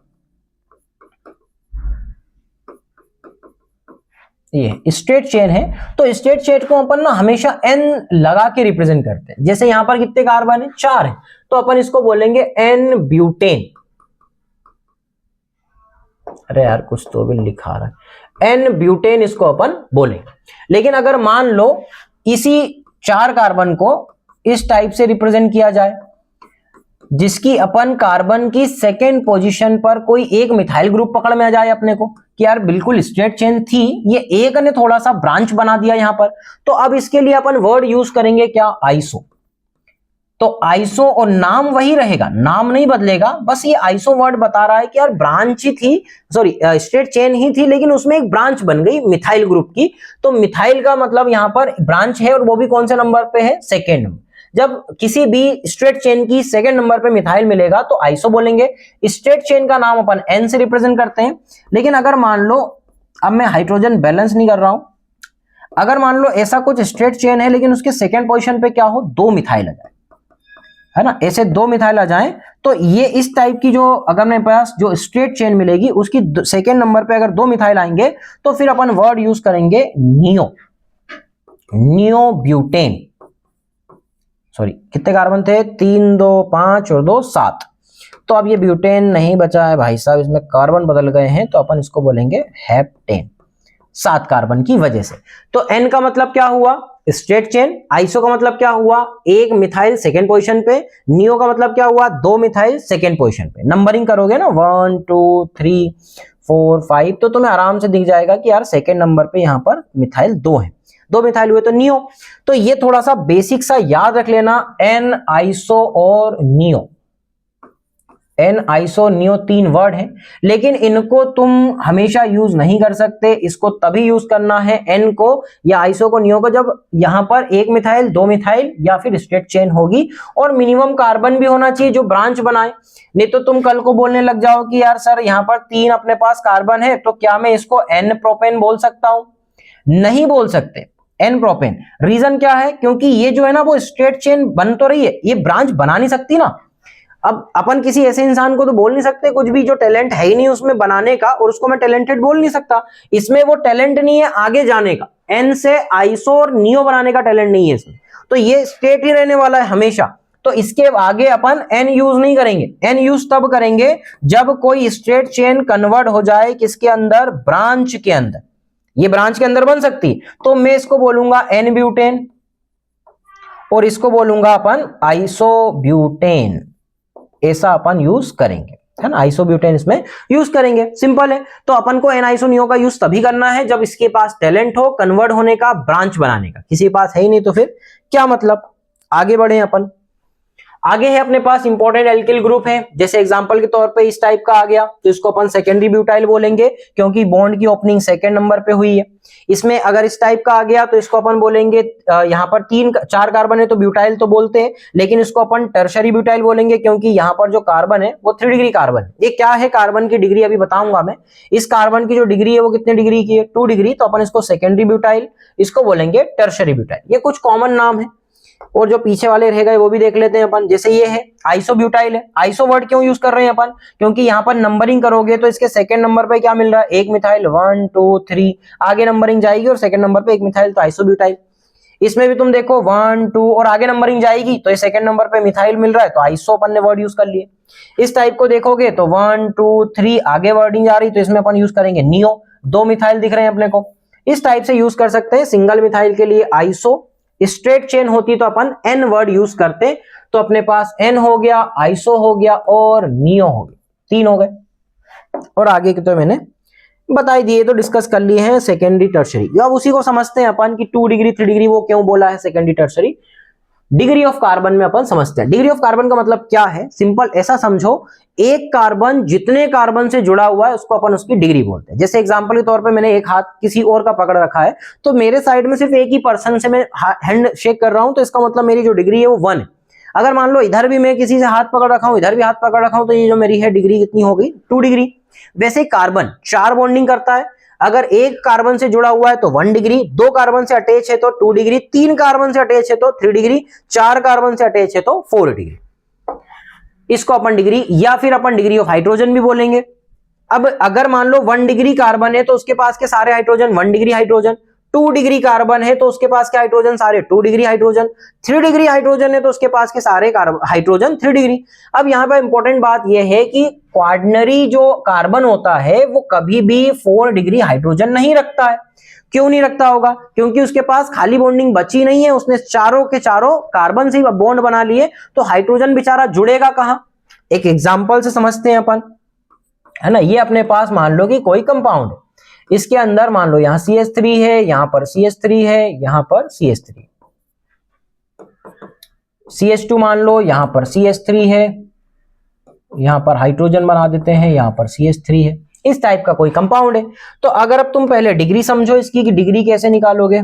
ये स्ट्रेट चेन है। तो स्ट्रेट चेन को अपन ना हमेशा N लगा के रिप्रेजेंट करते हैं। जैसे यहां पर कितने कार्बन है, 4 है, तो अपन इसको बोलेंगे N ब्यूटेन। अरे यार कुछ तो भी लिखा रहा है, N ब्यूटेन इसको अपन बोलेंगे। लेकिन अगर मान लो इसी 4 कार्बन को इस टाइप से रिप्रेजेंट किया जाए, जिसकी अपन कार्बन की सेकेंड पोजीशन पर कोई एक मिथाइल ग्रुप पकड़ में आ जाए अपने को कि यार बिल्कुल स्ट्रेट चेन थी, ये एक ने थोड़ा सा ब्रांच बना दिया यहां पर, तो अब इसके लिए अपन वर्ड यूज करेंगे क्या, आइसो। तो आइसो और नाम वही रहेगा, नाम नहीं बदलेगा, बस ये आइसो वर्ड बता रहा है कि यार ब्रांच ही थी, सॉरी स्ट्रेट चेन ही थी, लेकिन उसमें एक ब्रांच बन गई मिथाइल ग्रुप की। तो मिथाइल का मतलब यहां पर ब्रांच है और वो भी कौन से नंबर पे है, सेकेंड नंबर। जब किसी भी स्ट्रेट चेन की सेकंड नंबर पे मिथाइल मिलेगा तो आइसो बोलेंगे। स्ट्रेट चेन का नाम अपन N से रिप्रेजेंट करते हैं। लेकिन अगर मान लो अब मैं हाइड्रोजन बैलेंस नहीं कर रहा हूं, अगर मान लो ऐसा कुछ स्ट्रेट चेन है लेकिन उसके सेकेंड पोजीशन पे क्या हो, 2 मिथाइल आ जाए, है ना, ऐसे 2 मिथाइल आ जाए, तो ये इस टाइप की जो अगर मेरे पास जो स्ट्रेट चेन मिलेगी उसकी सेकेंड नंबर पे अगर 2 मिथाइल आएंगे तो फिर अपन वर्ड यूज करेंगे नियो, नियो ब्यूटेन। सॉरी, कितने कार्बन थे, 3 2 5 और 2 7। तो अब ये ब्यूटेन नहीं बचा है भाई साहब, इसमें कार्बन बदल गए हैं, तो अपन इसको बोलेंगे हेप्टेन, 7 कार्बन की वजह से। तो एन का मतलब क्या हुआ, स्ट्रेट चेन। आइसो का मतलब क्या हुआ, 1 मिथाइल सेकेंड पोजीशन पे। नियो का मतलब क्या हुआ, 2 मिथाइल सेकेंड पोजीशन पे। नंबरिंग करोगे ना 1 2 3 4 5, तो तुम्हें आराम से दिख जाएगा कि यार सेकेंड नंबर पे यहां पर मिथाइल 2 है, 2 मिथाइल हुए तो नियो। तो ये थोड़ा सा बेसिक सा याद रख लेना, एन आइसो और neo, n iso neo 3 word है, लेकिन इनको तुम हमेशा यूज नहीं कर सकते। इसको तभी यूज करना है एन को या आइसो को, नियो को, जब यहां पर 1 मिथाइल 2 मिथाइल या फिर स्ट्रेट चेन होगी और मिनिमम कार्बन भी होना चाहिए जो ब्रांच बनाए। नहीं तो तुम कल को बोलने लग जाओ कि यार सर यहां पर 3 अपने पास कार्बन है, तो क्या मैं इसको एन प्रोपेन बोल सकता हूं? नहीं बोल सकते, एन प्रोपेन। रीजन क्या है, क्योंकि ये जो है ना वो स्ट्रेट चेन बन तो रही है, ये ब्रांच बना नहीं सकती ना। अब अपन किसी ऐसे इंसान को तो बोल नहीं सकते कुछ भी जो टैलेंट है ही नहीं उसमें बनाने का, और उसको मैं टैलेंटेड बोल नहीं सकता। इसमें वो टैलेंट नहीं है आगे जाने का, एन से आइसो और नियो बनाने का टैलेंट नहीं है इसमें, तो ये स्ट्रेट ही रहने वाला है हमेशा। तो इसके आगे अपन एन यूज नहीं करेंगे। एन यूज तब करेंगे जब कोई स्ट्रेट चेन कन्वर्ट हो जाए किसके अंदर, ब्रांच के अंदर। ये ब्रांच के अंदर बन सकती, तो मैं इसको बोलूंगा एन ब्यूटेन और इसको बोलूंगा अपन आइसोब्यूटेन, ऐसा अपन यूज करेंगे, है ना, आइसोब्यूटेन इसमें यूज करेंगे। सिंपल है। तो अपन को एन आइसोनियो का यूज तभी करना है जब इसके पास टैलेंट हो कन्वर्ट होने का, ब्रांच बनाने का। किसी के पास है ही नहीं तो फिर क्या मतलब। आगे बढ़े अपन, आगे है अपने पास इंपॉर्टेंट एल्किल ग्रुप है, जैसे एग्जांपल के तौर पे इस टाइप का आ गया, तो इसको अपन सेकेंडरी ब्यूटाइल बोलेंगे क्योंकि बॉन्ड की ओपनिंग सेकेंड नंबर पे हुई है। इसमें अगर इस टाइप का आ गया तो इसको अपन बोलेंगे, यहाँ पर 4 कार्बन है तो ब्यूटाइल तो बोलते हैं, लेकिन इसको अपन टर्शरी ब्यूटाइल बोलेंगे क्योंकि यहाँ पर जो कार्बन है वो 3 डिग्री कार्बन है। ये क्या है, कार्बन की डिग्री अभी बताऊंगा मैं। इस कार्बन की जो डिग्री है वो कितने डिग्री की है, 2 डिग्री, तो अपन इसको सेकेंडरी ब्यूटाइल, इसको बोलेंगे टर्शरी ब्यूटाइल। ये कुछ कॉमन नाम है, और जो पीछे वाले रह गए वो भी देख लेते हैं अपन। जैसे ये है आइसोब्यूटाइल है, आइसो वर्ड क्यों यूज कर रहे हैं अपन, क्योंकि यहाँ पर नंबरिंग करोगे तो इसके सेकंड नंबर पे क्या मिल रहा है, 1 मिथाइल 1 2 3, आगे नंबरिंग जाएगी और सेकंड नंबर पे 1 मिथाइल, तो आइसोब्यूटाइल। इसमें भी तुम देखो 1 2 और आगे नंबरिंग जाएगी तो ये सेकंड नंबर पे मिथाइल मिल रहा है, तो आइसो अपन ने वर्ड यूज कर लिए। इस टाइप को देखोगे तो 1 2 3 आगे वर्डिंग जा रही, तो इसमें अपन यूज करेंगे नियो, 2 मिथाइल दिख रहे हैं अपने को। इस टाइप से यूज कर सकते हैं। सिंगल मिथाइल के लिए आइसो, स्ट्रेट चेन होती तो अपन एन वर्ड यूज करते, तो अपने पास एन हो गया, आइसो हो गया और नियो हो गया, 3 हो गए। और आगे के तो मैंने बताई दिए, तो डिस्कस कर लिए हैं सेकेंडरी टर्शरी। अब उसी को समझते हैं अपन कि 2 डिग्री 3 डिग्री वो क्यों बोला है secondary tertiary. Degree of carbon में अपन समझते हैं। डिग्री ऑफ कार्बन का मतलब क्या है, सिंपल ऐसा समझो, एक कार्बन जितने कार्बन से जुड़ा हुआ है उसको अपन उसकी डिग्री बोलते हैं। जैसे एग्जांपल के तौर पे मैंने एक हाथ किसी और का पकड़ रखा है, तो मेरे साइड में सिर्फ एक ही पर्सन से मैं हैंड शेक कर रहा हूं, तो इसका मतलब मेरी जो डिग्री है वो 1 है। अगर मान लो इधर भी मैं किसी से हाथ पकड़ रखा हूं, इधर भी हाथ पकड़ रखा हूं, तो ये जो मेरी है डिग्री कितनी हो गई, 2 डिग्री। वैसे कार्बन 4 बॉन्डिंग करता है, अगर एक कार्बन से जुड़ा हुआ है तो 1 डिग्री, 2 कार्बन से अटैच है तो 2 डिग्री, 3 कार्बन से अटैच है तो 3 डिग्री, 4 कार्बन से अटैच है तो 4 डिग्री। इसको अपन डिग्री, या फिर अपन डिग्री ऑफ हाइड्रोजन भी बोलेंगे। अब अगर मान लो 1 डिग्री कार्बन है तो उसके पास के सारे hydrogen 1 degree hydrogen, 2 degree carbon है तो उसके पास के हाइड्रोजन सारे 2 डिग्री हाइड्रोजन, 3 डिग्री हाइड्रोजन है तो उसके पास के सारे हाइड्रोजन 3 डिग्री। अब यहां पर इंपॉर्टेंट बात यह है कि क्वार्डनरी जो कार्बन होता है वो कभी भी 4 डिग्री हाइड्रोजन नहीं रखता है। क्यों नहीं रखता होगा, क्योंकि उसके पास खाली बॉन्डिंग बची नहीं है, उसने चारों के चारों कार्बन से बॉन्ड बना लिए, तो हाइड्रोजन बेचारा जुड़ेगा कहां। एक एग्जांपल से समझते हैं अपन, है ना। ये अपने पास मान लो कि कोई कंपाउंड है, इसके अंदर मान लो यहां CH3 है, यहां पर CH3 है, यहां पर CH3, CH2 मान लो, यहां पर CH3 है, यहां पर हाइड्रोजन बना देते हैं, यहां पर CH3 है। इस टाइप का कोई कंपाउंड है। तो अगर अब तुम पहले डिग्री समझो इसकी कि डिग्री कैसे निकालोगे।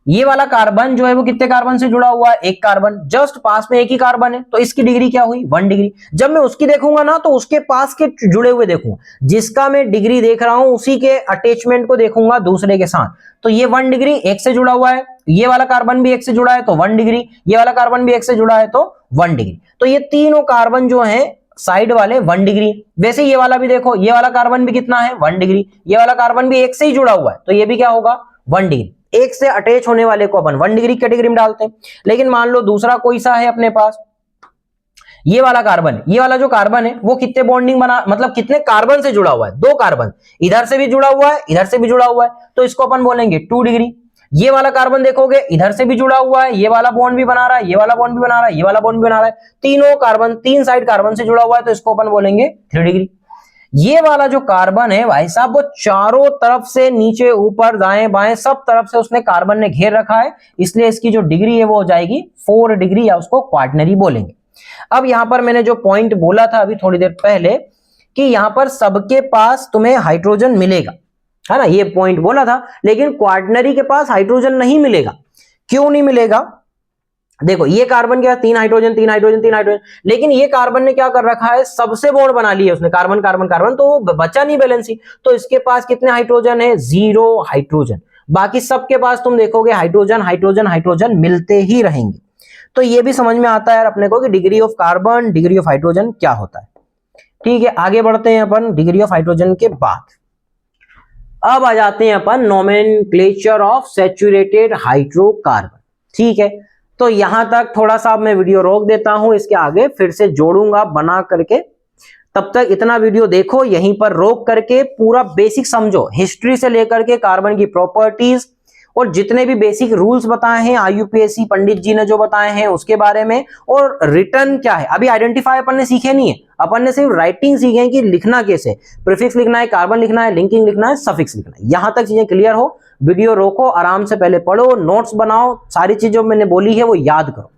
ये वाला कार्बन जो है वो कितने कार्बन से जुड़ा हुआ है, एक कार्बन, जस्ट पास में एक ही कार्बन है, तो इसकी डिग्री क्या हुई 1 डिग्री। जब मैं उसकी देखूंगा ना तो उसके पास के जुड़े हुए देखूंगा, जिसका मैं डिग्री देख रहा हूं उसी के अटैचमेंट को देखूंगा दूसरे के साथ, तो ये 1 डिग्री एक से जुड़ा हुआ है, ये वाला कार्बन भी एक से जुड़ा है तो 1 डिग्री, ये वाला कार्बन भी एक से जुड़ा है तो 1 डिग्री। तो ये तीनों कार्बन जो है साइड वाले 1 डिग्री। वैसे ये वाला भी देखो, ये वाला कार्बन भी कितना है 1 डिग्री, ये वाला कार्बन भी एक से ही जुड़ा हुआ है तो ये भी क्या होगा 1 डिग्री। एक से अटैच होने वाले को अपन 1 डिग्री कैटेगरी में डालते हैं। लेकिन मान लो दूसरा कोई सा है अपने पास, ये वाला कार्बन, ये वाला जो कार्बन है वो कितने बॉन्डिंग बना, मतलब कितने कार्बन से जुड़ा हुआ है, 2 कार्बन, इधर से भी जुड़ा हुआ है इधर से भी जुड़ा हुआ है, तो इसको अपन बोलेंगे 2 डिग्री। ये वाला कार्बन देखोगे इधर से भी जुड़ा हुआ है, ये वाला बॉन्ड भी बना रहा है, ये वाला बॉन्ड भी बना रहा है, ये वाला बॉन्ड भी बना रहा है, तीनों कार्बन 3 साइड कार्बन से जुड़ा हुआ है तो इसको अपन बोलेंगे 3 डिग्री। ये वाला जो कार्बन है भाई साहब वो चारों तरफ से, नीचे ऊपर दाएं बाएं सब तरफ से उसने कार्बन ने घेर रखा है, इसलिए इसकी जो डिग्री है वो हो जाएगी 4 डिग्री, या उसको क्वाटर्नरी बोलेंगे। अब यहां पर मैंने जो पॉइंट बोला था अभी थोड़ी देर पहले कि यहां पर सबके पास तुम्हें हाइड्रोजन मिलेगा, है ना, ये पॉइंट बोला था, लेकिन क्वाटर्नरी के पास हाइड्रोजन नहीं मिलेगा। क्यों नहीं मिलेगा, देखो ये कार्बन क्या, 3 हाइड्रोजन 3 हाइड्रोजन 3 हाइड्रोजन, लेकिन ये कार्बन ने क्या कर रखा है, सबसे बॉन्ड बना लिया उसने, कार्बन कार्बन कार्बन, तो बचा नहीं बैलेंसी, तो इसके पास कितने हाइड्रोजन है 0 हाइड्रोजन। बाकी सबके पास तुम देखोगे हाइड्रोजन हाइड्रोजन हाइड्रोजन मिलते ही रहेंगे। तो ये भी समझ में आता है यार अपने को कि degree of carbon degree of hydrogen क्या होता है। ठीक है, आगे बढ़ते हैं अपन डिग्री ऑफ हाइड्रोजन के बाद। अब आ जाते हैं अपन नोमेनक्लेचर ऑफ सैचुरेटेड हाइड्रोकार्बन। ठीक है, तो यहां तक थोड़ा सा मैं वीडियो रोक देता हूं, इसके आगे फिर से जोड़ूंगा बना करके, तब तक इतना वीडियो देखो, यहीं पर रोक करके पूरा बेसिक समझो, हिस्ट्री से लेकर के कार्बन की प्रॉपर्टीज और जितने भी बेसिक रूल्स बताए हैं आईयूपीएसी पंडित जी ने जो बताए हैं उसके बारे में, और रिटर्न क्या है। अभी आइडेंटिफाई अपन ने सीखे नहीं है, अपन ने सिर्फ राइटिंग सीखे हैं कि लिखना कैसे, प्रीफिक्स लिखना है, कार्बन लिखना है, लिंकिंग लिखना है, सफिक्स लिखना है। यहां तक चीजें क्लियर हो, वीडियो रोको, आराम से पहले पढ़ो, नोट्स बनाओ, सारी चीजों मैंने बोली है वो याद करो।